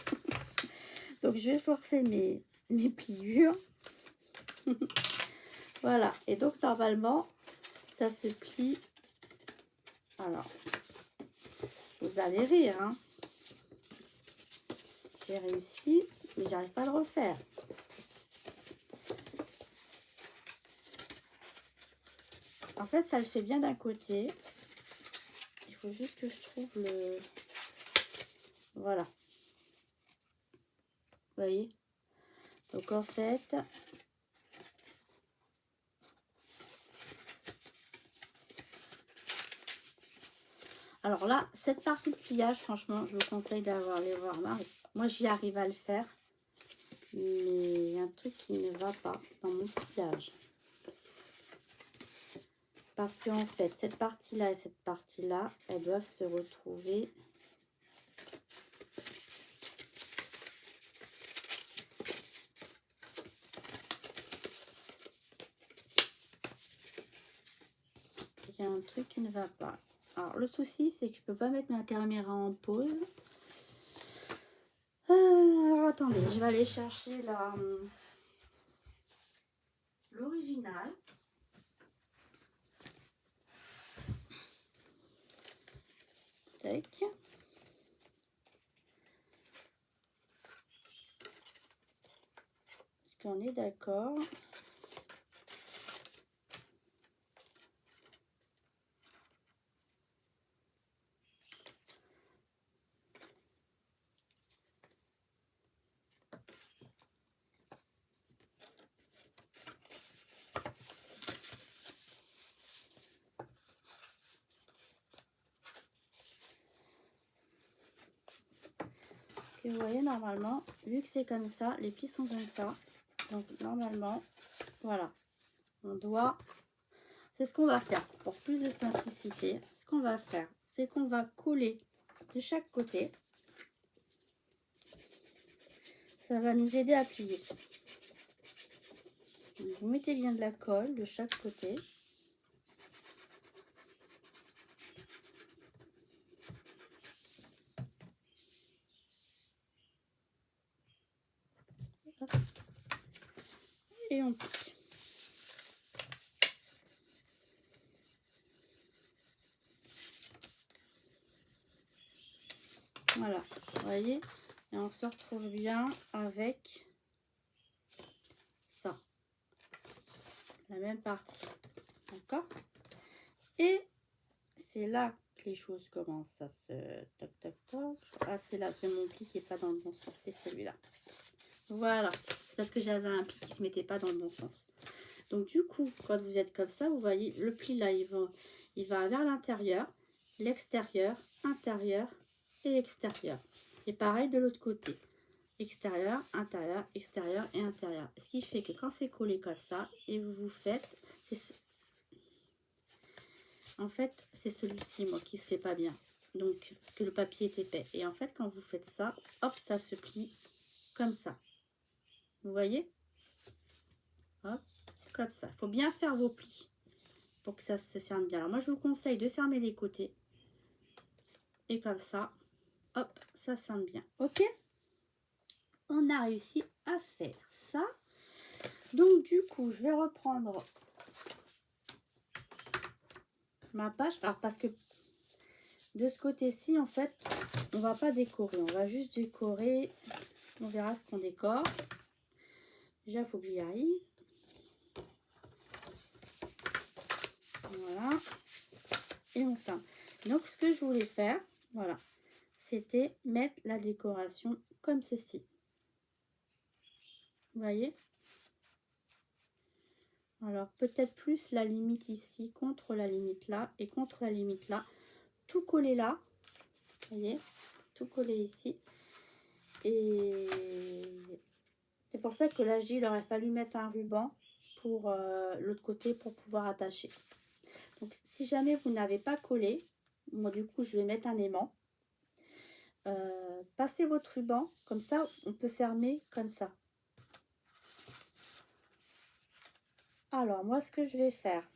[SPEAKER 1] Donc, je vais forcer mes pliures. Voilà, et donc, normalement, ça se plie. Alors, vous allez rire, hein. J'ai réussi, mais j'arrive pas à le refaire. En fait, ça le fait bien d'un côté. Il faut juste que je trouve le... Voilà. Vous voyez? Donc, en fait... Alors là, cette partie de pliage, franchement, je vous conseille d'avoir les voir. Moi, j'y arrive à le faire. Mais il y a un truc qui ne va pas dans mon pliage. Parce qu'en fait, cette partie-là et cette partie-là, elles doivent se retrouver. Il y a un truc qui ne va pas. Alors, le souci, c'est que je ne peux pas mettre ma caméra en pause. Alors, attendez, je vais aller chercher l'original. Tac. Est-ce qu'on est d'accord? Et vous voyez, normalement, vu que c'est comme ça, les plis sont comme ça. Donc, normalement, voilà. On doit... c'est ce qu'on va faire. Pour plus de simplicité, ce qu'on va faire, c'est qu'on va coller de chaque côté. Ça va nous aider à plier. Donc, vous mettez bien de la colle de chaque côté. Et on plie. Voilà, vous voyez, et on se retrouve bien avec ça, la même partie, d'accord? Et c'est là que les choses commencent à se toc toc toc. Ah, c'est là, c'est mon pli qui n'est pas dans le bon sens, c'est celui-là. Voilà, parce que j'avais un pli qui ne se mettait pas dans le bon sens. Donc du coup, quand vous êtes comme ça, vous voyez le pli là, il va vers l'intérieur, l'extérieur, intérieur et extérieur. Et pareil de l'autre côté. Extérieur, intérieur, extérieur et intérieur. Ce qui fait que quand c'est collé comme ça, et vous faites... En fait, c'est celui-ci, moi, qui se fait pas bien. Donc, parce que le papier est épais. Et en fait, quand vous faites ça, hop, ça se plie comme ça. Vous voyez? Hop, comme ça. Il faut bien faire vos plis pour que ça se ferme bien. Alors, moi, je vous conseille de fermer les côtés. Et comme ça, hop, ça ferme bien. Ok? On a réussi à faire ça. Donc, du coup, je vais reprendre ma page. Alors, parce que de ce côté-ci, en fait, on va pas décorer. On va juste décorer. On verra ce qu'on décore. Déjà, il faut que j'y arrive. Voilà. Et on ferme. Donc, ce que je voulais faire, voilà, c'était mettre la décoration comme ceci. Vous voyez? Alors, peut-être plus la limite ici contre la limite là et contre la limite là. Tout coller là. Vous voyez? Tout coller ici. Et c'est pour ça que là, il aurait fallu mettre un ruban pour l'autre côté pour pouvoir attacher. Donc, si jamais vous n'avez pas collé, moi, du coup, je vais mettre un aimant. Passez votre ruban, comme ça, on peut fermer comme ça. Alors, moi, ce que je vais faire,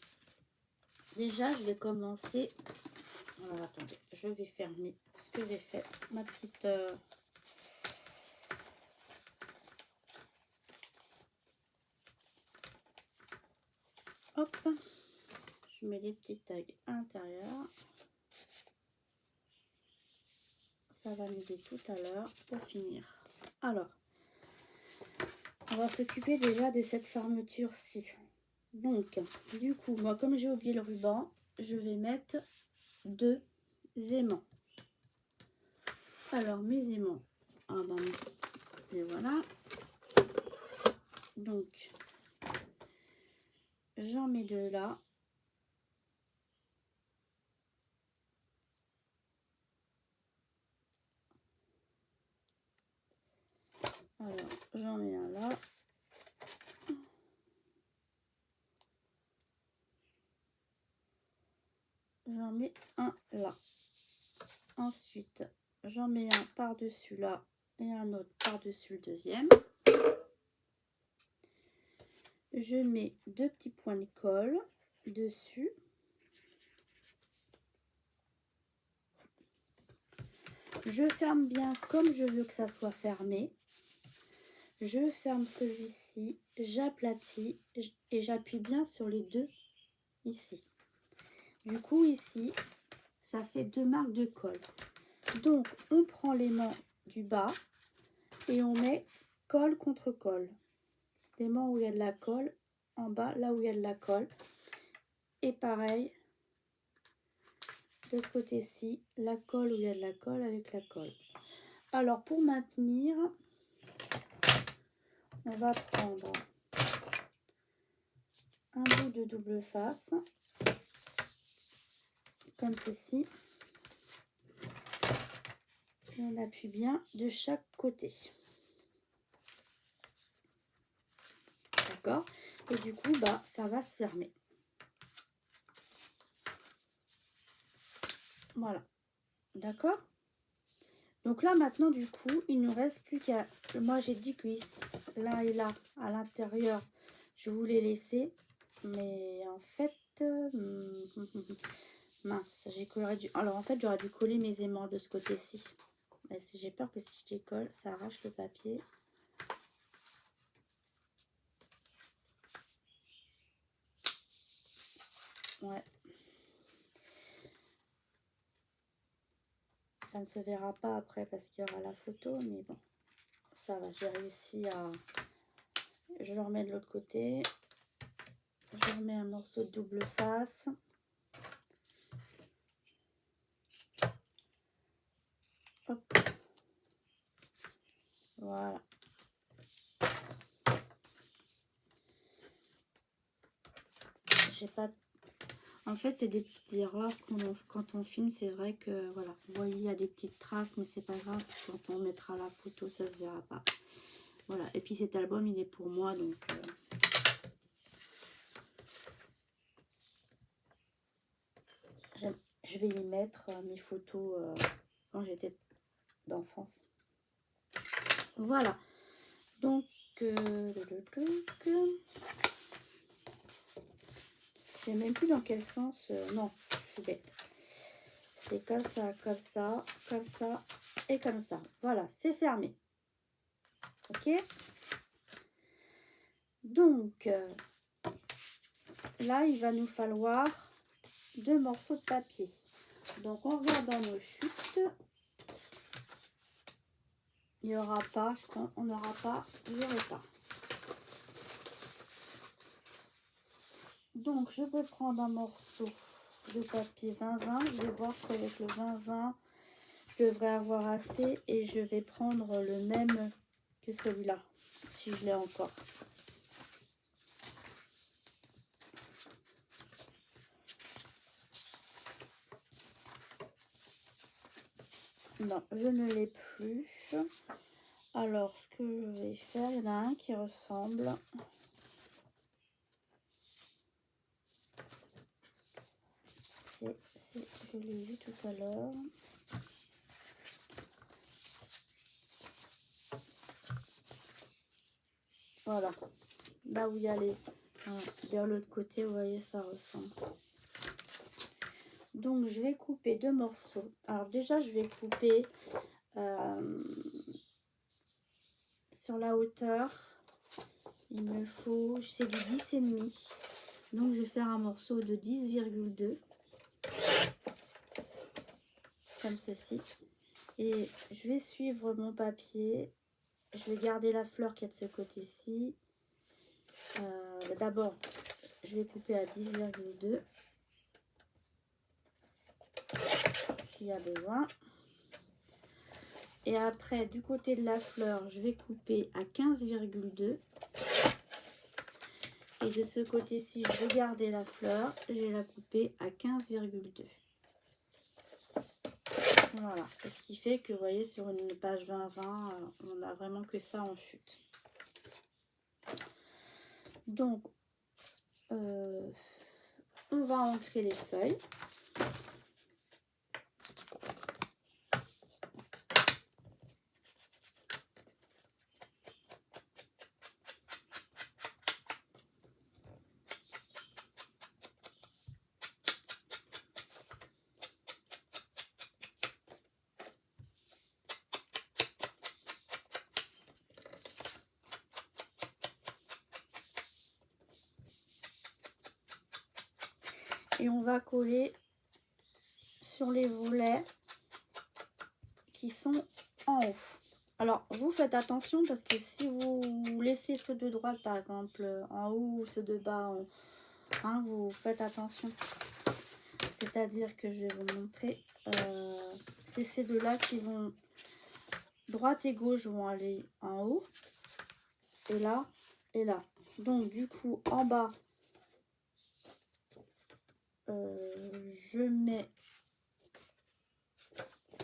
[SPEAKER 1] déjà, je vais commencer. Alors, attendez, je vais fermer ce que j'ai fait, ma petite... Hop, je mets les petits tags à l'intérieur. Ça va m'aider tout à l'heure pour finir. Alors, on va s'occuper déjà de cette fermeture-ci. Donc, du coup, moi, comme j'ai oublié le ruban, je vais mettre 2 aimants. Alors, mes aimants, ah ben, et voilà. Donc, j'en mets 2 là. Alors, j'en mets un là. J'en mets un là. Ensuite, j'en mets un par-dessus là et un autre par-dessus le deuxième. Je mets 2 petits points de colle dessus. Je ferme bien comme je veux que ça soit fermé. Je ferme celui-ci, j'aplatis et j'appuie bien sur les 2 ici. Du coup, ici, ça fait 2 marques de colle. Donc, on prend l'aimant du bas et on met colle contre colle. L'aimant où il y a de la colle, en bas, là où il y a de la colle. Et pareil, de ce côté-ci, la colle où il y a de la colle avec la colle. Alors, pour maintenir, on va prendre un bout de double face, comme ceci. Et on appuie bien de chaque côté. D'accord? Et du coup, bah, ça va se fermer. Voilà, d'accord. Donc là, maintenant, du coup, il nous reste plus qu'à... Moi, j'ai 10 cuisses, là et là, à l'intérieur. Je voulais laisser, mais en fait... mince, j'ai collé du... Alors, en fait, j'aurais dû coller mes aimants de ce côté-ci. Mais j'ai peur que si je décolle, ça arrache le papier. Ouais. Ça ne se verra pas après parce qu'il y aura la photo, mais bon, ça va, j'ai réussi à... Je le remets de l'autre côté. Je remets un morceau de double face. Hop. Voilà. J'ai pas... En fait, c'est des petites erreurs quand on filme. C'est vrai que, voilà, vous voyez, il y a des petites traces, mais c'est pas grave. Quand on mettra la photo, ça se verra pas. Voilà. Et puis cet album, il est pour moi, donc... je vais y mettre mes photos quand j'étais d'enfance. Voilà. Donc, je sais même plus dans quel sens. Non, je suis bête. C'est comme ça, comme ça, comme ça et comme ça. Voilà, c'est fermé. Ok. Donc, là, il va nous falloir 2 morceaux de papier. Donc, on regarde dans nos chutes. Il n'y aura pas, je pense, on n'aura pas, il n'y aurait pas. Donc, je peux prendre un morceau de papier 20-20. Je vais voir si avec le 20-20, je devrais avoir assez. Et je vais prendre le même que celui-là, si je l'ai encore. Non, je ne l'ai plus. Alors, ce que je vais faire, il y en a un qui ressemble. Je l'ai vu tout à l'heure. Voilà. Là où il y a les... de l'autre côté, vous voyez, ça ressemble. Donc, je vais couper 2 morceaux. Alors, déjà, je vais couper sur la hauteur. Il me faut... C'est du 10,5. Donc, je vais faire un morceau de 10,2. Comme ceci. Et je vais suivre mon papier. Je vais garder la fleur qui est de ce côté-ci. D'abord, je vais couper à 10,2 s'il y a besoin. Et après, du côté de la fleur, je vais couper à 15,2. Et de ce côté-ci, je vais garder la fleur. Je vais la couper à 15,2. Voilà. Et ce qui fait que, vous voyez, sur une page 20-20, on n'a vraiment que ça en chute. Donc, on va ancrer les feuilles. Et on va coller sur les volets qui sont en haut. Alors, vous faites attention parce que si vous laissez ceux de droite, par exemple, en haut ou ceux de bas, vous faites attention. C'est-à-dire que je vais vous montrer, c'est ces deux-là qui vont, droite et gauche vont aller en haut, et là, et là. Donc, du coup, en bas, je mets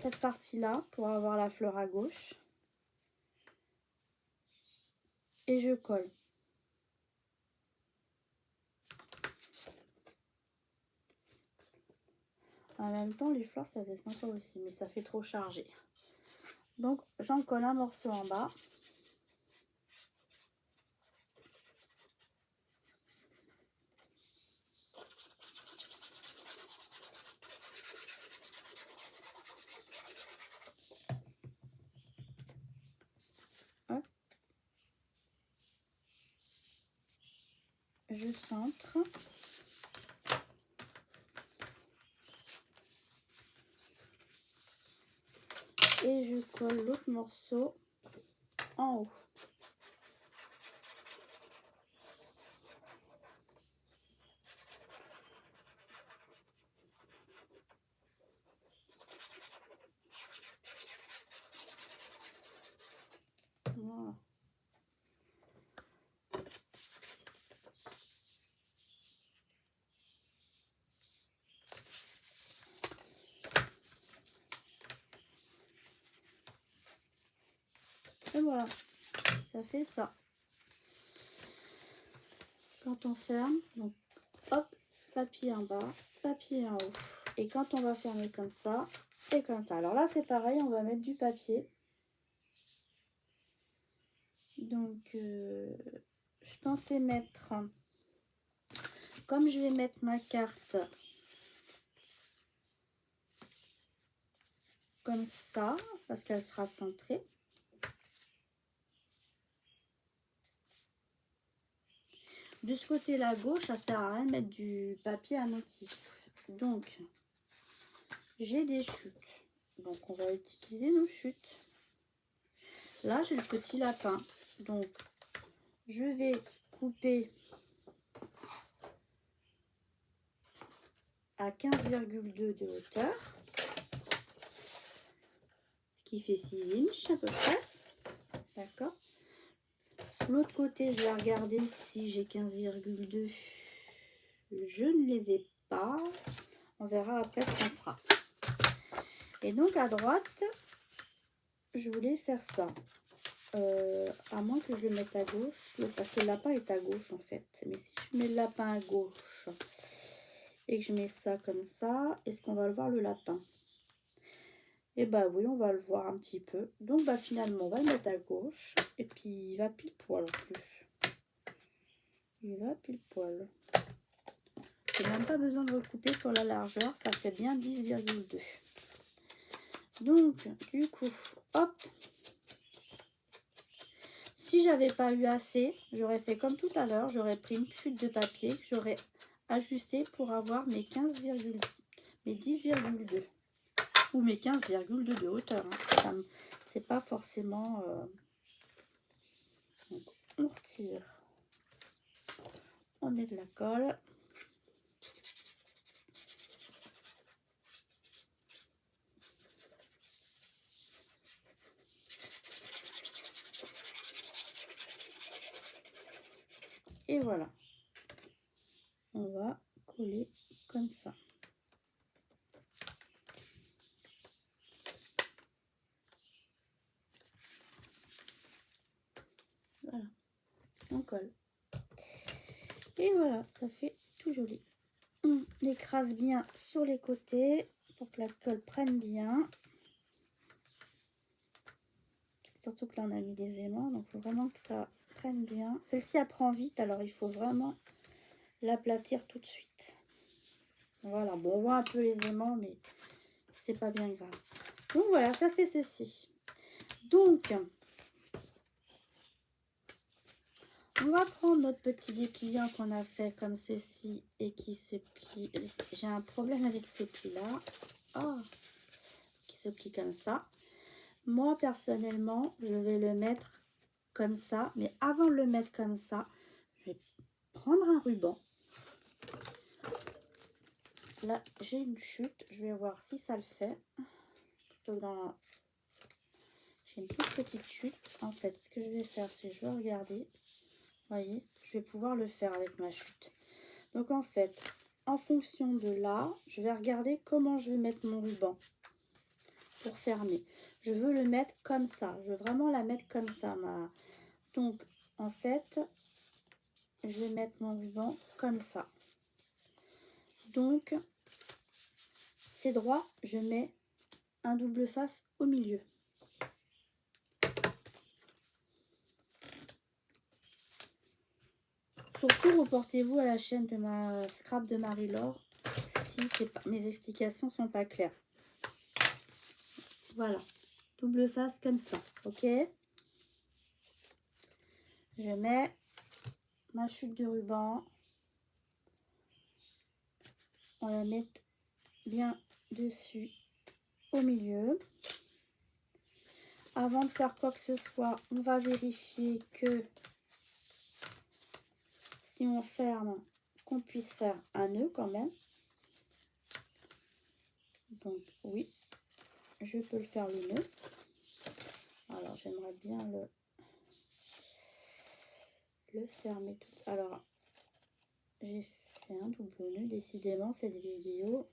[SPEAKER 1] cette partie-là pour avoir la fleur à gauche. Et je colle. En même temps, les fleurs, ça faisait sympa aussi, mais ça fait trop chargé. Donc, j'en colle un morceau en bas. Hop. Je centre. Et je colle l'autre morceau en haut. Voilà. Et voilà, ça fait ça. Quand on ferme, donc hop, papier en bas, papier en haut. Et quand on va fermer comme ça, et comme ça. Alors là, c'est pareil, on va mettre du papier. Donc, je pensais mettre, comme je vais mettre ma carte comme ça, parce qu'elle sera centrée. De ce côté-là gauche, ça sert à rien de mettre du papier à motif. Donc, j'ai des chutes. Donc, on va utiliser nos chutes. Là, j'ai le petit lapin. Donc, je vais couper à 15,2 de hauteur. Ce qui fait 6 inches à peu près. D'accord. L'autre côté, je vais regarder si j'ai 15,2. Je ne les ai pas. On verra après ce qu'on fera. Et donc à droite, je voulais faire ça. À moins que je le mette à gauche. Parce que le lapin est à gauche en fait. Mais si je mets le lapin à gauche et que je mets ça comme ça, est-ce qu'on va le voir le lapin? Et bah oui, on va le voir un petit peu. Donc bah finalement, on va le mettre à gauche. Et puis il va pile poil en plus. Il va pile poil. J'ai même pas besoin de recouper sur la largeur, ça fait bien 10,2. Donc, du coup, hop. Si j'avais pas eu assez, j'aurais fait comme tout à l'heure, j'aurais pris une chute de papier que j'aurais ajusté pour avoir mes 10,2 ou mes 15,2 de hauteur. Hein. C'est pas forcément... Donc, on retire. On met de la colle. Et voilà. On va coller comme ça. Voilà. On colle. Et voilà, ça fait tout joli. On écrase bien sur les côtés pour que la colle prenne bien. Surtout que là, on a mis des aimants, donc il faut vraiment que ça prenne bien. Celle-ci, elle prend vite, alors il faut vraiment l'aplatir tout de suite. Voilà, bon, on voit un peu les aimants, mais c'est pas bien grave. Donc voilà, ça fait ceci. Donc, on va prendre notre petit dépliant qu'on a fait comme ceci et qui se plie. J'ai un problème avec ce pli-là. Oh, qui se plie comme ça. Moi, personnellement, je vais le mettre comme ça. Mais avant de le mettre comme ça, je vais prendre un ruban. Là, j'ai une chute. Je vais voir si ça le fait. Plutôt dans... J'ai une toute petite chute. En fait, ce que je vais faire, c'est que je vais regarder. Vous voyez, je vais pouvoir le faire avec ma chute. Donc, en fait, en fonction de là, je vais regarder comment je vais mettre mon ruban pour fermer. Je veux le mettre comme ça. Je veux vraiment la mettre comme ça. Donc, en fait, je vais mettre mon ruban comme ça. Donc, c'est droit, je mets un double face au milieu. Surtout, reportez-vous à la chaîne de ma scrap de Marie-Laure si mes explications sont pas claires. Voilà, double face comme ça, ok? Je mets ma chute de ruban. On la met bien dessus au milieu. Avant de faire quoi que ce soit, on va vérifier que si on ferme, qu'on puisse faire un nœud quand même. Donc oui, je peux le faire le nœud. Alors j'aimerais bien le fermer tout. Alors j'ai fait un double nœud, décidément cette vidéo.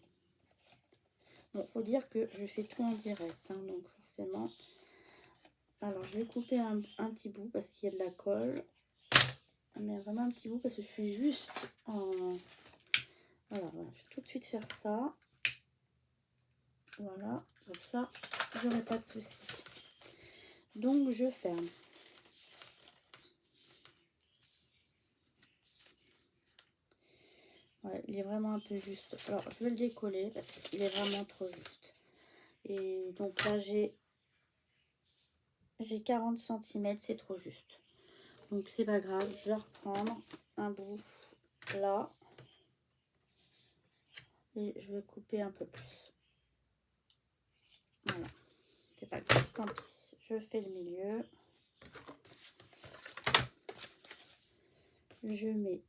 [SPEAKER 1] Bon, faut dire que je fais tout en direct, hein, donc forcément. Alors je vais couper un petit bout parce qu'il y a de la colle. Mais vraiment un petit bout parce que je suis juste en... Alors voilà, je vais tout de suite faire ça. Voilà, comme ça, j'aurai pas de soucis. Donc je ferme. Ouais, il est vraiment un peu juste. Alors je vais le décoller parce qu'il est vraiment trop juste. Et donc là j'ai 40 cm, c'est trop juste. Donc c'est pas grave, je vais reprendre un bout là. Et je vais couper un peu plus. Voilà, c'est pas grave, tant pis. Je fais le milieu. Je mets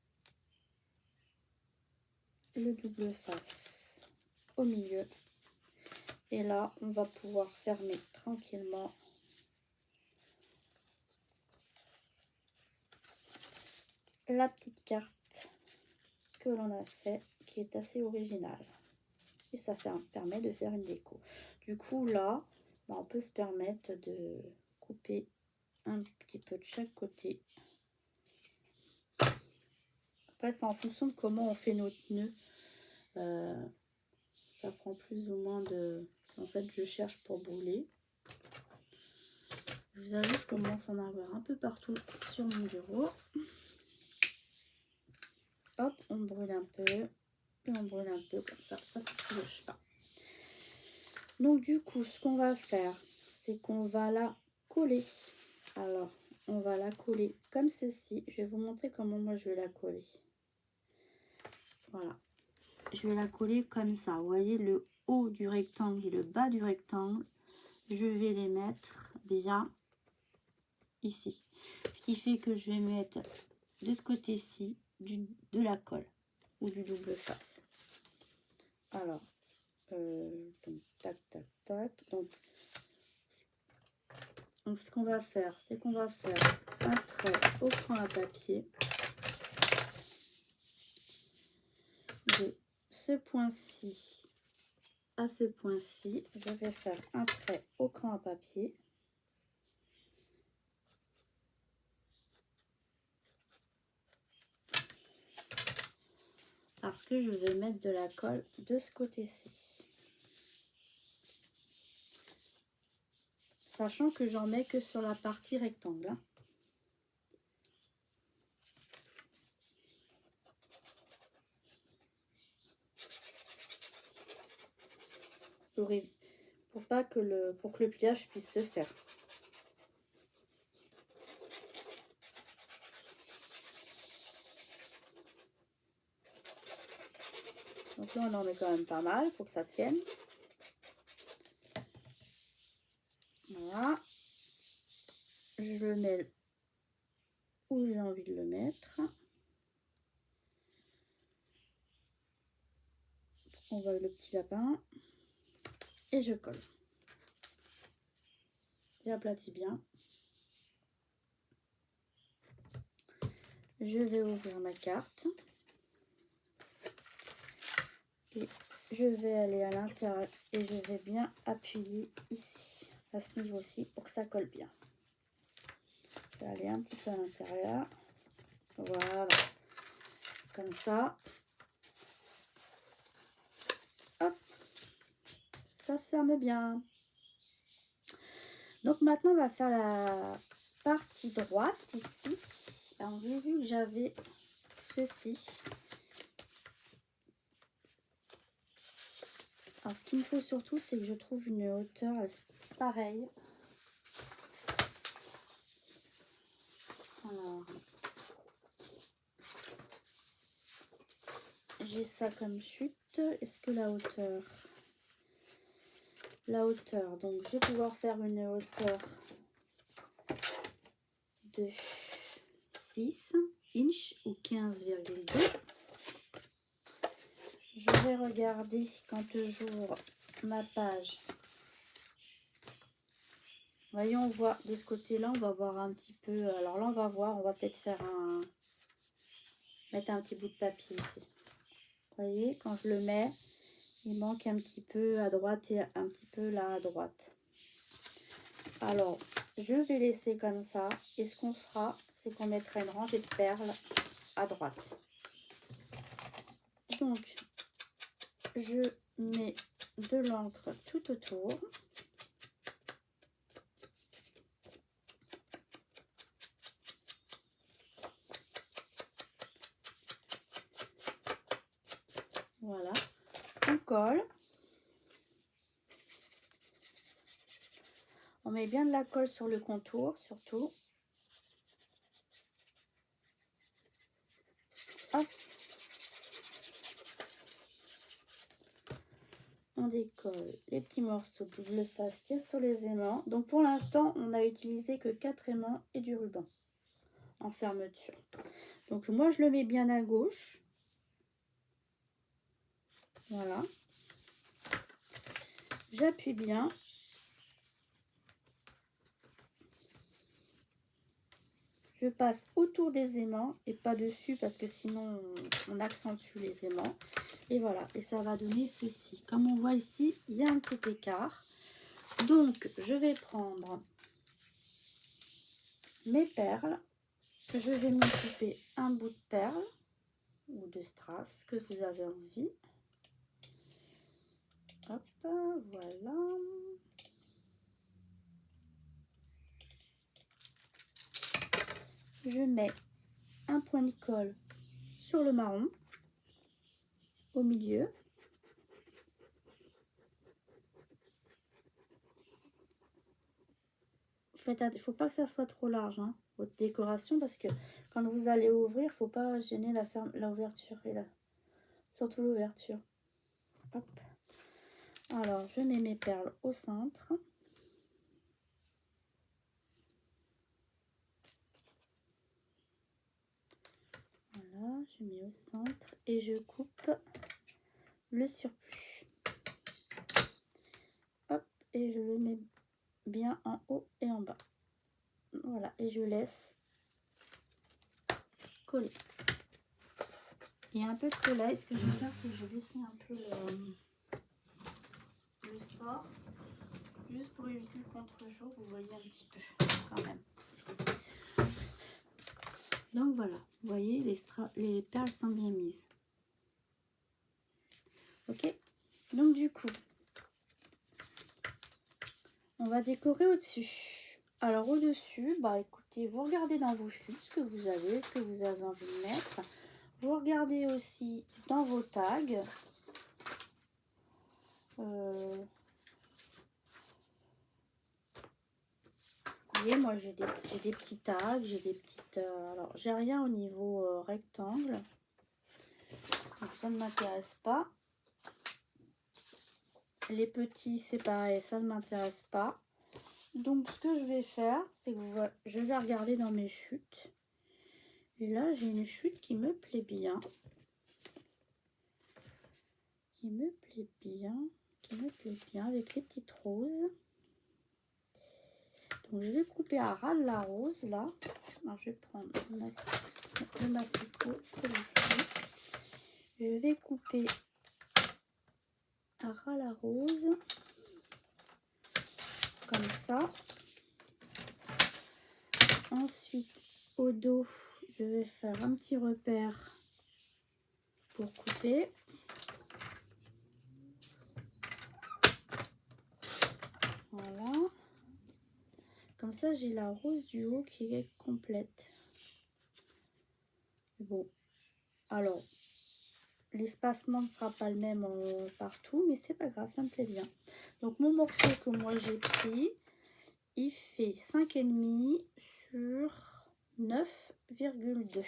[SPEAKER 1] le double face au milieu. Et là, on va pouvoir fermer tranquillement la petite carte que l'on a fait, qui est assez originale. Et ça permet de faire une déco. Du coup, là, on peut se permettre de couper un petit peu de chaque côté. Après, c'est en fonction de comment on fait notre nœud. Ça prend plus ou moins de... En fait, je cherche pour brûler. Vous avez, je commence à en avoir un peu partout sur mon bureau. Hop, on brûle un peu. Et on brûle un peu comme ça. Ça ne bouge pas. Donc, du coup, ce qu'on va faire, c'est qu'on va la coller. Alors, on va la coller comme ceci. Je vais vous montrer comment moi je vais la coller. Voilà. Je vais la coller comme ça. Vous voyez le haut du rectangle et le bas du rectangle. Je vais les mettre bien ici. Ce qui fait que je vais mettre de ce côté-ci de la colle ou du double face. Alors, donc, tac, tac, tac. Donc ce qu'on va faire, c'est qu'on va faire un trait au crayon à papier de ce point-ci à ce point-ci. Je vais faire un trait au crayon à papier. Parce que je vais mettre de la colle de ce côté-ci. Sachant que j'en mets que sur la partie rectangle. Hein. Pour que le pliage puisse se faire. Donc là, on en met quand même pas mal, il faut que ça tienne. Voilà. Je le mets où j'ai envie de le mettre. On voit le petit lapin. Et je colle. J'aplatis bien. Je vais ouvrir ma carte. Et je vais aller à l'intérieur et je vais bien appuyer ici, à ce niveau-ci, pour que ça colle bien. Je vais aller un petit peu à l'intérieur. Voilà. Comme ça. Hop. ça se ferme bien. Donc maintenant on va faire la partie droite ici. Alors j'ai vu que j'avais ceci. Alors ce qu'il me faut surtout c'est que je trouve une hauteur pareille. Alors j'ai ça comme chute. Est-ce que la hauteur, donc je vais pouvoir faire une hauteur de 6 inches ou 15,2. Je vais regarder quand j'ouvre ma page. Voyez, on voit de ce côté-là, on va voir un petit peu. Alors là, on va voir, on va peut-être faire mettre un petit bout de papier ici. Vous voyez, quand je le mets, il manque un petit peu à droite et un petit peu là à droite. Alors, je vais laisser comme ça. Et ce qu'on fera, c'est qu'on mettra une rangée de perles à droite. Donc, je mets de l'encre tout autour. Voilà, on colle. On met bien de la colle sur le contour, surtout. Hop. On décolle les petits morceaux de double face qu'il y a sur les aimants. Donc pour l'instant, on n'a utilisé que 4 aimants et du ruban en fermeture. Donc moi, je le mets bien à gauche. Voilà. J'appuie bien. Je passe autour des aimants et pas dessus parce que sinon on accentue les aimants. Et voilà, et ça va donner ceci. Comme on voit ici, il y a un petit écart. Donc je vais prendre mes perles. Je vais m'occuper un bout de perle ou de strass que vous avez envie. Hop, voilà. Je mets un point de colle sur le marron, au milieu. Il ne faut pas que ça soit trop large, hein, votre décoration, parce que quand vous allez ouvrir, il ne faut pas gêner l'ouverture et surtout l'ouverture. Hop. Alors, je mets mes perles au centre. Voilà, je mets au centre et je coupe le surplus. Hop, et je le mets bien en haut et en bas. Voilà, et je laisse coller. Il y a un peu de soleil. Ce que je vais faire, c'est que je vais baisser un peu le store. Juste pour éviter le contre-jour, vous voyez un petit peu quand même. Donc voilà, vous voyez, les perles sont bien mises. Ok, donc du coup, on va décorer au-dessus. Alors au-dessus, bah écoutez, vous regardez dans vos chutes ce que vous avez envie de mettre. Vous regardez aussi dans vos tags. Vous voyez, moi j'ai des petits tags, j'ai des petites... alors j'ai rien au niveau rectangle. Donc ça ne m'intéresse pas. Les petits, c'est pareil, ça ne m'intéresse pas. Donc ce que je vais faire, c'est que je vais regarder dans mes chutes. Et là, j'ai une chute qui me plaît bien. Qui me plaît bien avec les petites roses. Donc je vais couper à ras de la rose là. Alors je vais prendre le massicot, celui-ci. Je vais couper à ras la rose. Comme ça. Ensuite, au dos, je vais faire un petit repère pour couper. Voilà. Comme ça, j'ai la rose du haut qui est complète. Bon, alors, l'espacement ne sera pas le même partout, mais c'est pas grave, ça me plaît bien. Donc, mon morceau que moi j'ai pris, il fait 5,5 sur 9,2.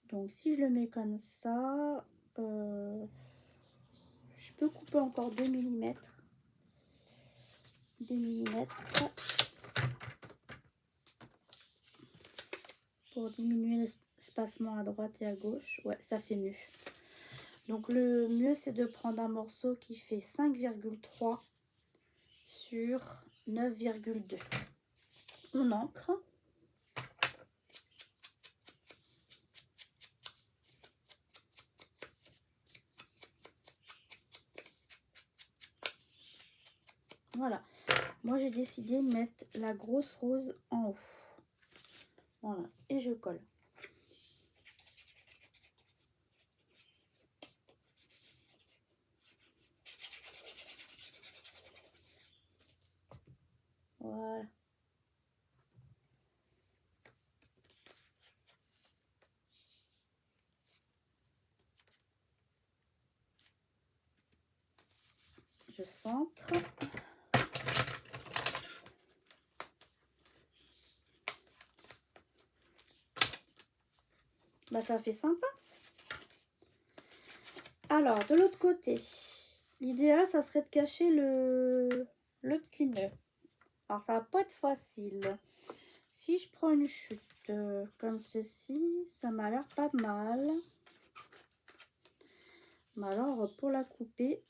[SPEAKER 1] Donc, si je le mets comme ça, je peux couper encore 2 mm. 2 mm. Pour diminuer l'espacement à droite et à gauche. Ouais, ça fait mieux. Donc le mieux, c'est de prendre un morceau qui fait 5,3 sur 9,2. On ancre. Voilà. Moi, j'ai décidé de mettre la grosse rose en haut. Voilà. Et je colle. Voilà. Je centre. Bah, ça fait sympa. Alors, de l'autre côté, l'idéal, ça serait de cacher le petit nœud. Alors, ça va pas être facile. Si je prends une chute comme ceci, ça m'a l'air pas mal. Mais alors, pour la couper,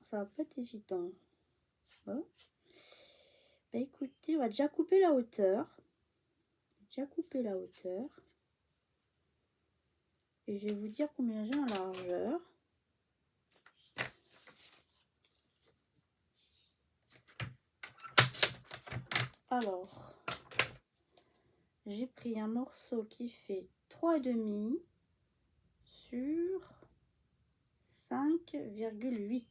[SPEAKER 1] ça va pas être évident. Bon. Bah, écoutez, on va déjà couper la hauteur. Et je vais vous dire combien j'ai en largeur. Alors, j'ai pris un morceau qui fait 3,5 sur 5,8.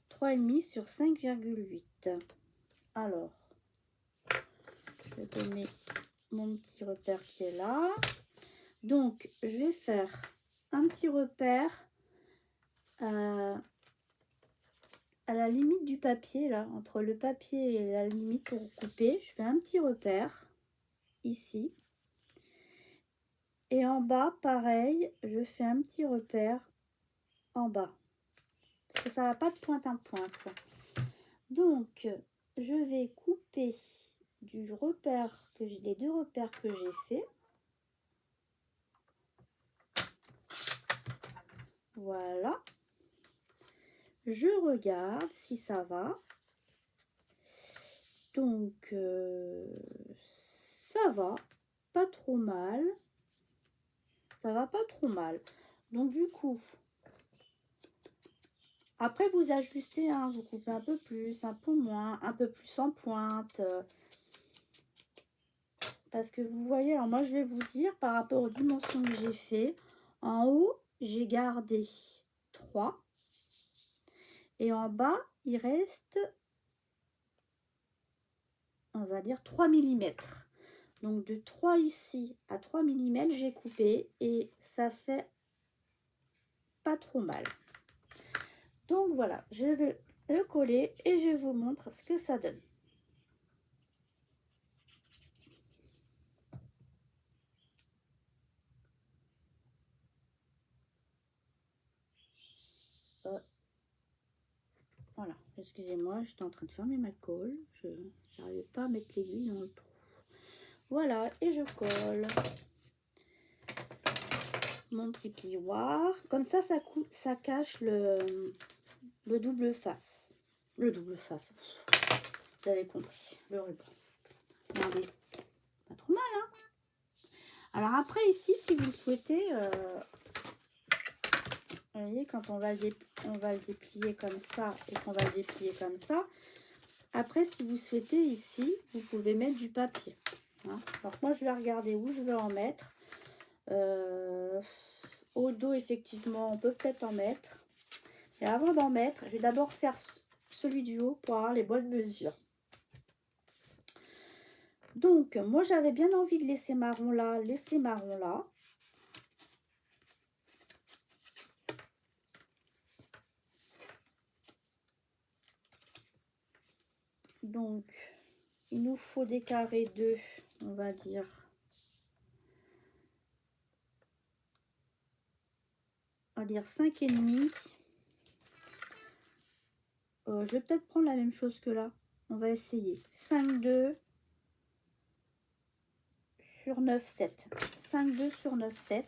[SPEAKER 1] 3,5 sur 5,8. Alors, je vais donner mon petit repère qui est là. Donc, je vais faire un petit repère à la limite du papier, là, entre le papier et la limite pour couper. Je fais un petit repère ici. Et en bas, pareil, je fais un petit repère en bas. Parce que ça va pas de pointe en pointe. Donc, je vais couper du repère que j'ai, les deux repères que j'ai fait. Voilà. Je regarde si ça va. Donc, ça va. Pas trop mal. Ça va pas trop mal. Donc, du coup, après, vous ajustez, hein, vous coupez un peu plus, un peu moins, un peu plus en pointe. Parce que vous voyez, alors moi, je vais vous dire, par rapport aux dimensions que j'ai fait, en haut, j'ai gardé 3. Et en bas, il reste, on va dire, 3 mm. Donc, de 3 ici à 3 mm, j'ai coupé et ça fait pas trop mal. Donc, voilà, je vais le coller et je vous montre ce que ça donne. Voilà, excusez-moi, j'étais en train de fermer ma colle. Je n'arrivais pas à mettre l'aiguille dans le trou. Voilà, et je colle mon petit plioir. Comme ça, ça cache le double face. Le double face, vous avez compris, le ruban. Regardez, pas trop mal, hein? Alors après, ici, si vous le souhaitez, vous voyez, quand on va le déplier comme ça et qu'on va le déplier comme ça, après, si vous souhaitez, ici, vous pouvez mettre du papier. Hein. Donc moi, je vais regarder où je veux en mettre. Au dos, effectivement, on peut peut-être en mettre. Et avant d'en mettre, je vais d'abord faire celui du haut pour avoir les bonnes mesures. Donc, moi, j'avais bien envie de laisser marron là, laisser marron là. Donc, il nous faut des carrés de, on va dire, on va dire 5,5. Je vais peut-être prendre la même chose que là. On va essayer. 5,2 sur 9,7. 5,2 sur 9,7.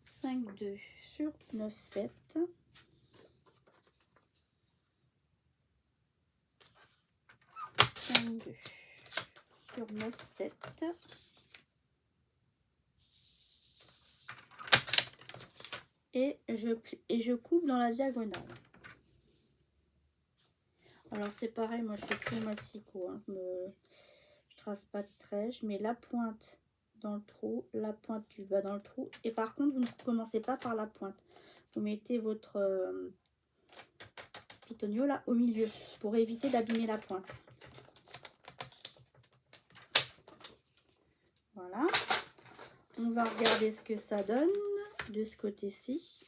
[SPEAKER 1] 5,2 sur 9,7. 5,2 sur 9,7. Et je coupe dans la diagonale. Alors c'est pareil, moi je fais plus massicot, hein. Je trace pas de trait, je mets la pointe dans le trou, la pointe du bas dans le trou. Et par contre, vous ne commencez pas par la pointe. Vous mettez votre pitonio là au milieu pour éviter d'abîmer la pointe. Voilà. On va regarder ce que ça donne de ce côté-ci.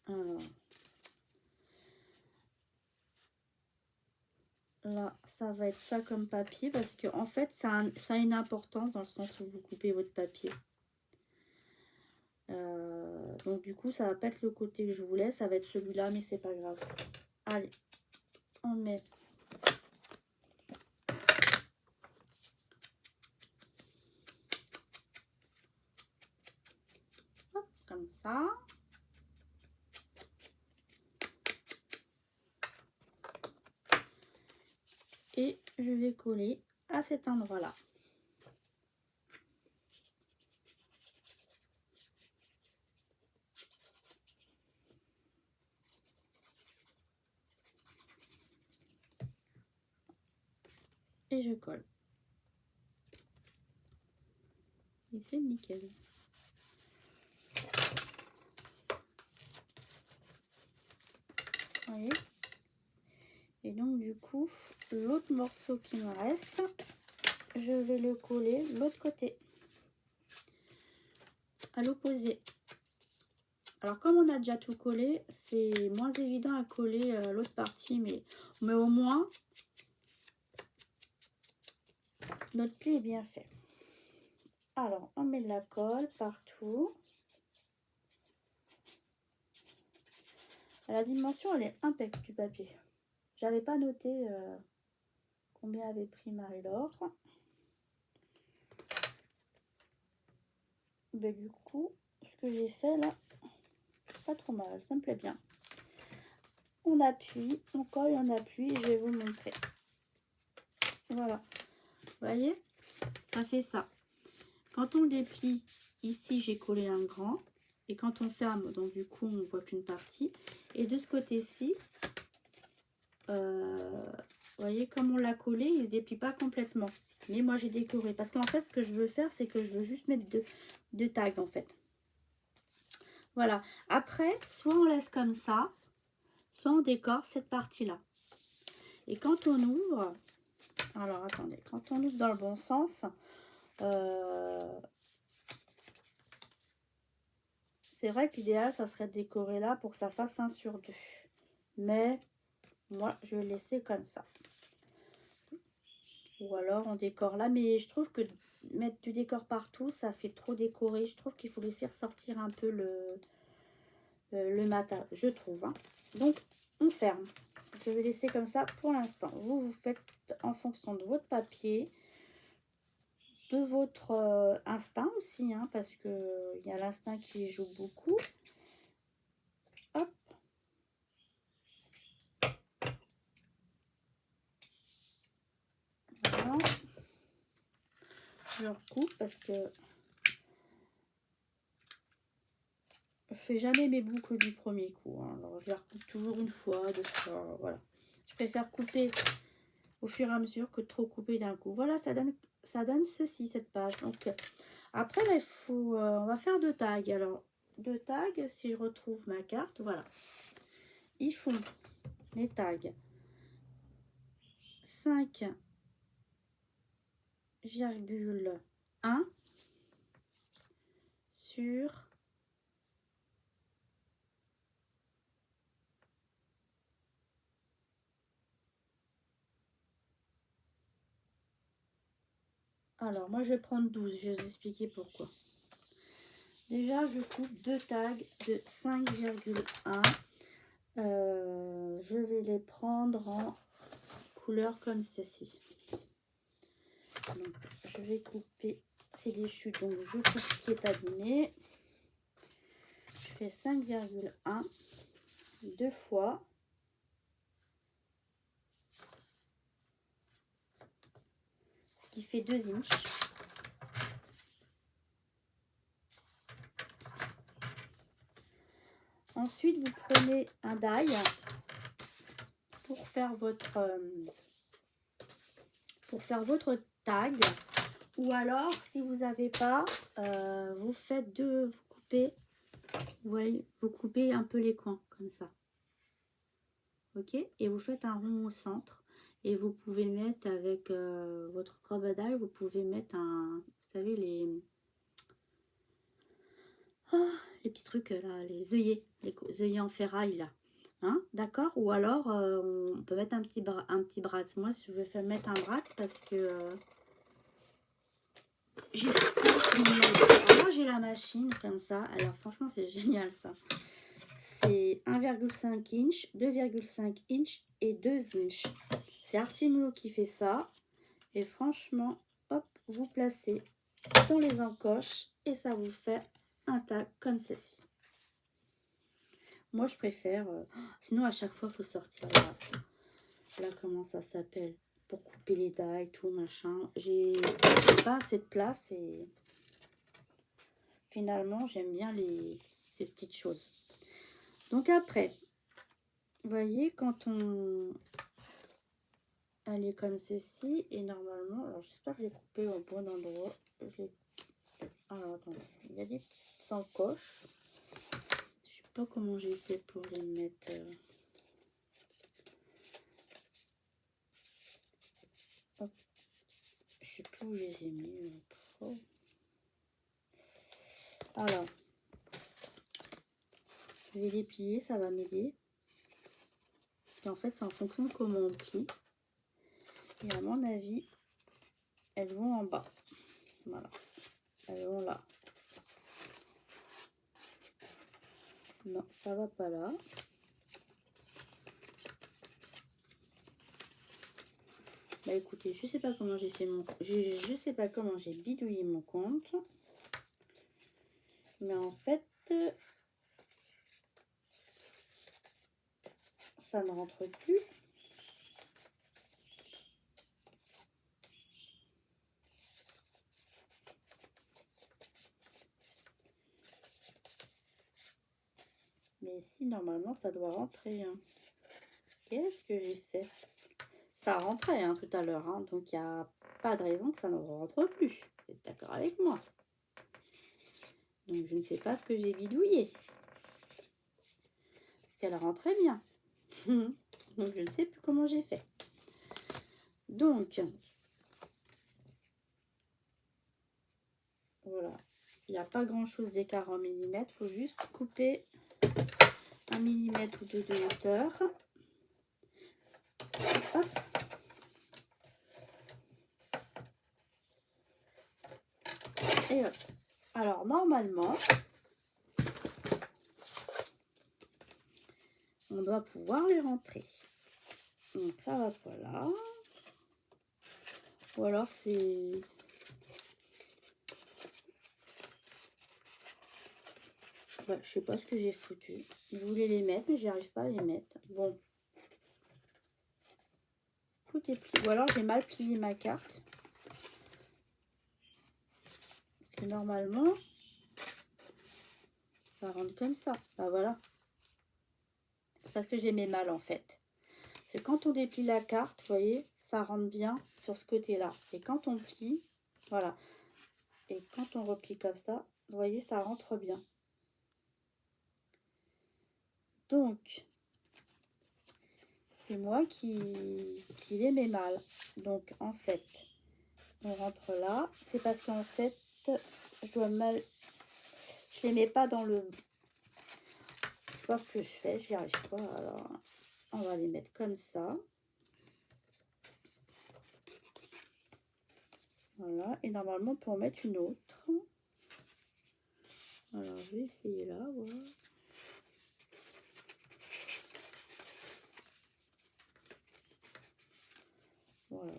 [SPEAKER 1] Alors. Là, ça va être ça comme papier parce que en fait, ça a une importance dans le sens où vous coupez votre papier. Donc du coup, ça va pas être le côté que je voulais, ça va être celui-là, mais c'est pas grave. Allez, on met. Hop, comme ça. Et je vais coller à cet endroit-là. Et je colle. Et c'est nickel. Vous voyez? Et donc du coup, l'autre morceau qui me reste, je vais le coller de l'autre côté. À l'opposé. Alors comme on a déjà tout collé, c'est moins évident à coller l'autre partie, mais au moins notre pli est bien fait. Alors on met de la colle partout. La dimension elle est impeccable du papier. J'avais pas noté combien avait pris Marie-Laure. Mais du coup, ce que j'ai fait là, pas trop mal, ça me plaît bien. On appuie, on colle et on appuie et je vais vous montrer. Voilà, vous voyez, ça fait ça. Quand on déplie, ici j'ai collé un grand. Et quand on ferme, donc du coup on voit qu'une partie. Et de ce côté-ci, vous voyez comme on l'a collé, il ne se déplie pas complètement. Mais moi j'ai décoré. Parce qu'en fait ce que je veux faire, c'est que je veux juste mettre deux tags en fait. Voilà. Après, soit on laisse comme ça, soit on décore cette partie-là. Et quand on ouvre, alors attendez, quand on ouvre dans le bon sens, c'est vrai que l'idéal, ça serait de décorer là pour que ça fasse 1 sur 2. Mais moi, je vais le laisser comme ça. Ou alors on décore là. Mais je trouve que mettre du décor partout, ça fait trop décorer. Je trouve qu'il faut laisser ressortir un peu le matin, je trouve. Hein. Donc, on ferme. Je vais laisser comme ça pour l'instant. Vous faites en fonction de votre papier, de votre instinct aussi, hein, parce que il y a l'instinct qui joue beaucoup. Hop. Voilà. Je recoupe parce que je fais jamais mes boucles du premier coup. Hein. Alors je les recoupe toujours une fois, deux fois. Voilà. Je préfère couper au fur et à mesure que trop couper d'un coup. Voilà, ça donne ceci, cette page. Donc après, il faut, on va faire 2 tags. Alors 2 tags, si je retrouve ma carte, voilà. ils font les tags 5,1 sur alors moi je vais prendre 12, je vais vous expliquer pourquoi. Déjà je coupe deux tags de 5,1. Je vais les prendre en couleur comme ceci. Donc, je vais couper, c'est des chutes, donc je coupe ce qui est abîmé. Je fais 5,1 deux fois. Ce qui fait 2 inches. Ensuite, vous prenez un die pour faire votre tag. Ou alors, si vous n'avez pas, vous faites vous coupez, vous voyez, vous coupez un peu les coins comme ça. Ok, et vous faites un rond au centre. Et vous pouvez mettre avec votre crocodile, vous pouvez mettre un, vous savez, les petits trucs là, les œillets en ferraille là. Hein, d'accord. Ou alors on peut mettre un petit brasse. Moi je vais mettre un brasse parce que j'ai fait ça. Moi j'ai la machine comme ça. Alors franchement c'est génial ça. C'est 1,5 inch, 2,5 inch et 2 inch. C'est Artimio qui fait ça. Et franchement, hop, vous placez dans les encoches et ça vous fait un tag comme ceci. Moi, je préfère... sinon, à chaque fois, il faut sortir là, comment ça s'appelle, pour couper les tailles, tout, machin. J'ai pas assez de place et finalement, j'aime bien ces petites choses. Donc après, vous voyez, quand elle est comme ceci, et normalement, alors j'espère que j'ai coupé au bon endroit. Alors, attendez, il y a des petites encoches. Je sais pas comment j'ai fait pour les mettre... Hop. Je sais plus où je les ai mis. Alors, je vais les plier, ça va m'aider. Et en fait, c'est en fonction de comment on plie. Et à mon avis, elles vont en bas. Voilà. Elles vont là. Non, ça va pas là. Bah écoutez, je sais pas comment j'ai fait je sais pas comment j'ai bidouillé mon compte. Mais en fait, ça ne rentre plus. Mais si, normalement, ça doit rentrer. Hein. Qu'est-ce que j'ai fait? Ça rentrait hein, tout à l'heure. Hein, donc, il n'y a pas de raison que ça ne rentre plus. Vous êtes d'accord avec moi? Donc, je ne sais pas ce que j'ai bidouillé. Parce qu'elle rentrait bien. Donc, je ne sais plus comment j'ai fait. Donc, voilà. Il n'y a pas grand-chose d'écart en millimètres. Il faut juste couper 1 millimètre ou 2 de hauteur. Hop. Et hop. Alors, normalement, on doit pouvoir les rentrer. Donc, ça va pas là. Ou alors, c'est... Ouais, je sais pas ce que j'ai foutu. Je voulais les mettre, mais j'arrive pas à les mettre. Bon. Tout est plié. Ou alors, j'ai mal plié ma carte. Parce que normalement, ça rentre comme ça. Bah voilà. C'est parce que j'ai mis mal en fait. C'est quand on déplie la carte, vous voyez, ça rentre bien sur ce côté-là. Et quand on plie, voilà. Et quand on replie comme ça, vous voyez, ça rentre bien. Donc, c'est moi qui les mets mal. Donc en fait, on rentre là. C'est parce qu'en fait, je les mets pas dans le... Je sais pas ce que je fais, j'y arrive pas. Alors, on va les mettre comme ça. Voilà, et normalement, on peut en mettre une autre. Alors, je vais essayer là, voilà.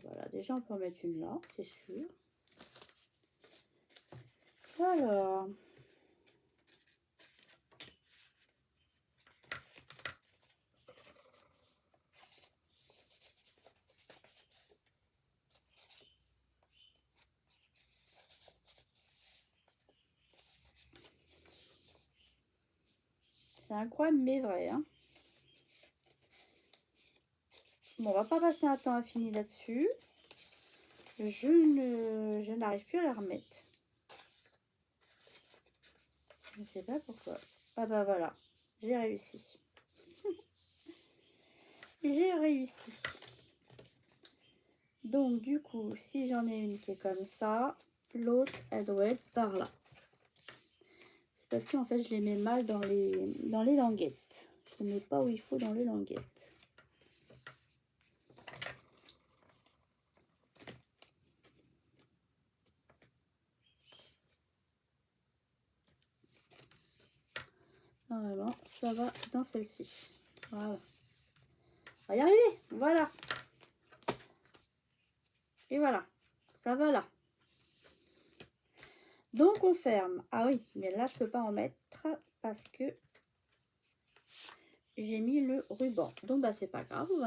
[SPEAKER 1] Voilà, déjà on peut en mettre une là, c'est sûr. Alors, c'est incroyable mais vrai, hein. Bon, on va pas passer un temps infini là-dessus. Je n'arrive plus à la remettre. Je ne sais pas pourquoi. Ah bah voilà, j'ai réussi. J'ai réussi. Donc du coup, si j'en ai une qui est comme ça, l'autre, elle doit être par là. C'est parce qu'en fait, je les mets mal dans les languettes. Je ne les mets pas où il faut dans les languettes. Normalement, ça va dans celle-ci. Voilà. On va y arriver. Voilà. Et voilà. Ça va là. Donc, on ferme. Ah oui, mais là, je peux pas en mettre parce que j'ai mis le ruban. Donc, bah, c'est pas grave. On va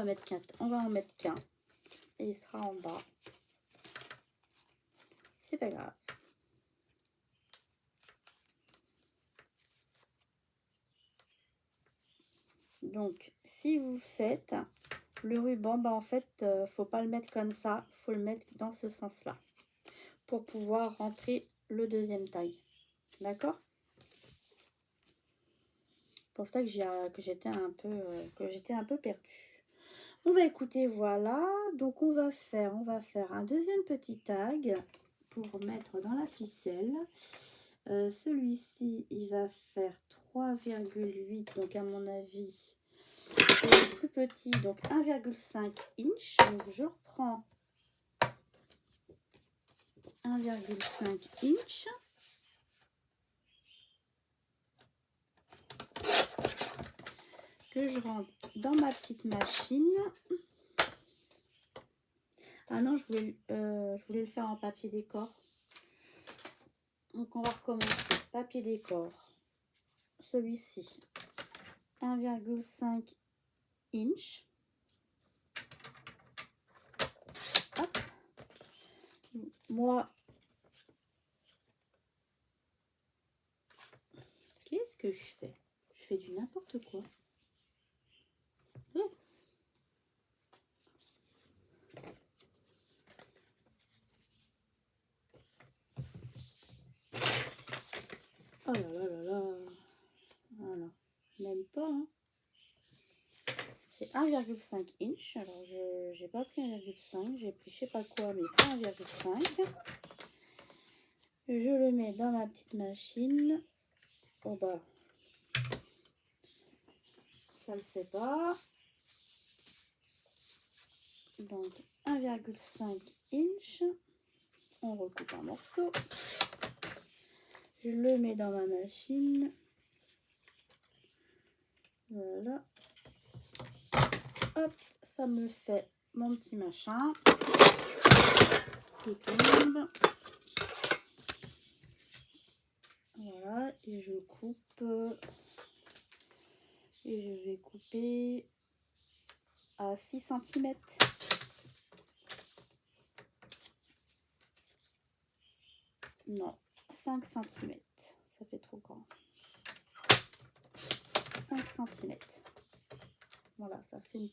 [SPEAKER 1] en mettre qu'un. Et il sera en bas. C'est pas grave. Donc, si vous faites le ruban, bah en fait, faut pas le mettre comme ça, faut le mettre dans ce sens-là pour pouvoir rentrer le deuxième tag. D'accord? Pour ça que j'étais un peu perdue. On va écouter, voilà. Donc, on va faire un deuxième petit tag pour mettre dans la ficelle. Celui-ci, il va faire 3,8, donc à mon avis, le plus petit, donc 1,5 inch. Donc je reprends 1,5 inch. Que je rentre dans ma petite machine. Ah non, je voulais le faire en papier décor. Donc on va recommencer. Papier décor. Celui-ci, 1,5 inch. Hop. Moi, qu'est-ce que je fais? Je fais du n'importe quoi. Oh. Oh là là là là. Voilà. Même pas, hein. C'est 1,5 inch. Alors, j'ai pas pris 1,5. J'ai pris je sais pas quoi, mais pas 1,5. Je le mets dans ma petite machine. Oh bah, ça le fait pas. Donc, 1,5 inch. On recoupe un morceau. Je le mets dans ma machine. Voilà. Hop, ça me fait mon petit machin qui tombe. Voilà, et je coupe. Et je vais couper à 6 cm. Non, 5 cm. Ça fait trop grand. 5 cm. Voilà, ça fait un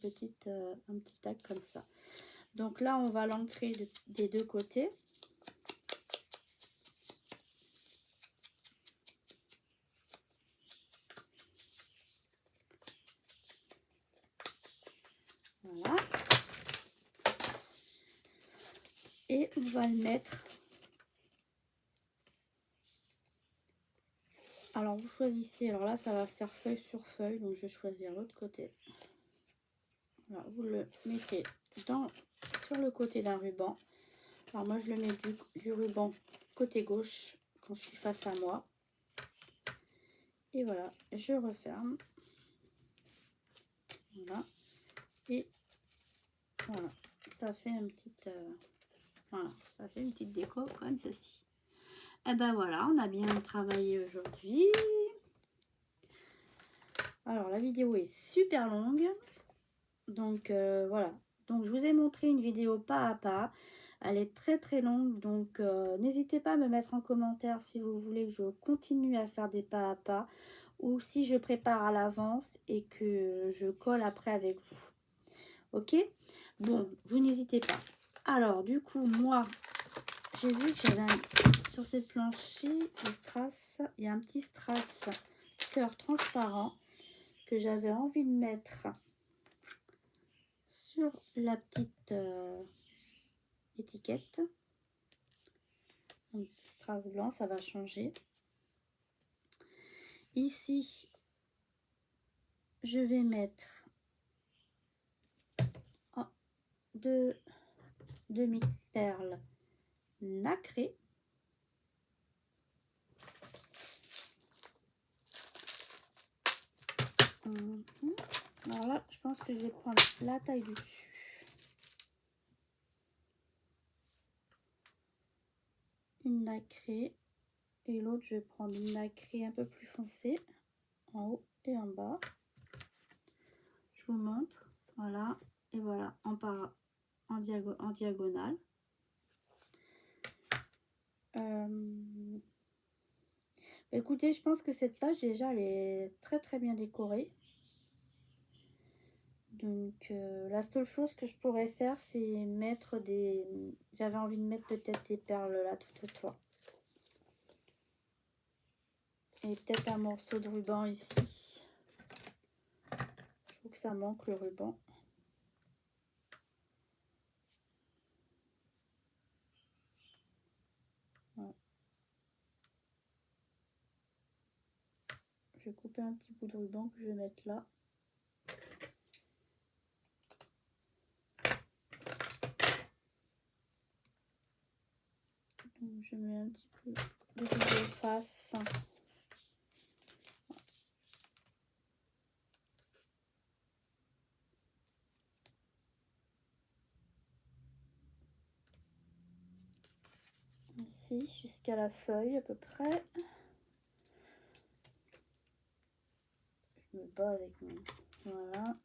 [SPEAKER 1] petit tag comme ça. Donc là, on va l'ancrer des deux côtés. Voilà. Et on va le mettre. Alors vous choisissez, alors là ça va faire feuille sur feuille, donc je vais choisir l'autre côté. Voilà, vous le mettez sur le côté d'un ruban. Alors moi je le mets du ruban côté gauche quand je suis face à moi. Et voilà, je referme. Voilà. Et voilà, ça fait un petit voilà, ça fait une petite déco comme ceci. Et ben voilà, on a bien travaillé aujourd'hui. Alors la vidéo est super longue. Donc voilà. Donc je vous ai montré une vidéo pas à pas. Elle est très très longue. Donc n'hésitez pas à me mettre en commentaire si vous voulez que je continue à faire des pas à pas. Ou si je prépare à l'avance et que je colle après avec vous. Ok? Bon, vous n'hésitez pas. Alors du coup, moi, j'ai vu que j'avais sur cette planche-ci, le strass, il y a un petit strass cœur transparent que j'avais envie de mettre sur la petite étiquette. Un petit strass blanc, ça va changer. Ici, je vais mettre deux demi-perles nacrées. Alors là, je pense que je vais prendre la taille du dessus. Une nacrée. Et l'autre, je vais prendre une nacrée un peu plus foncée. En haut et en bas. Je vous montre. Voilà. Et voilà. En diagonale. Écoutez, je pense que cette page, déjà, elle est très très bien décorée. Donc la seule chose que je pourrais faire, c'est mettre des... J'avais envie de mettre peut-être des perles là tout autour. Et peut-être un morceau de ruban ici. Je trouve que ça manque le ruban. Voilà. Je vais couper un petit bout de ruban que je vais mettre là. Donc je mets un petit peu de ruban face. Ici, jusqu'à la feuille à peu près. Je me bats avec mon... Voilà.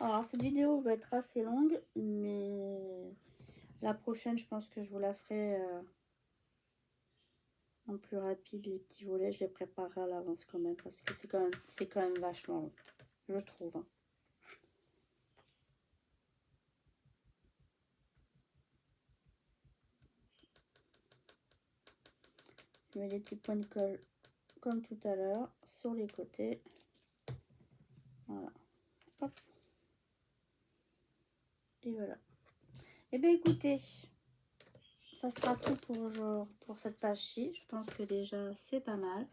[SPEAKER 1] Alors cette vidéo va être assez longue, mais la prochaine je pense que je vous la ferai en plus rapide. Les petits volets je les préparerai à l'avance quand même, parce que c'est quand même vachement long, je trouve. Hein. Je mets des petits points de colle comme tout à l'heure sur les côtés. Voilà. Hop. Et voilà. Et bien écoutez, ça sera tout pour cette page-ci. Je pense que déjà c'est pas mal.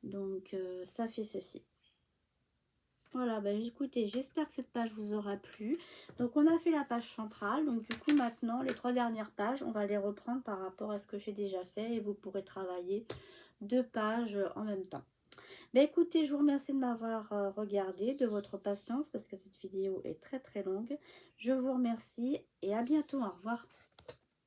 [SPEAKER 1] Donc ça fait ceci. Voilà, bah écoutez, j'espère que cette page vous aura plu. Donc on a fait la page centrale. Donc du coup maintenant, les 3 dernières pages, on va les reprendre par rapport à ce que j'ai déjà fait. Et vous pourrez travailler 2 pages en même temps. Bah écoutez, je vous remercie de m'avoir regardé, de votre patience, parce que cette vidéo est très très longue. Je vous remercie et à bientôt, au revoir.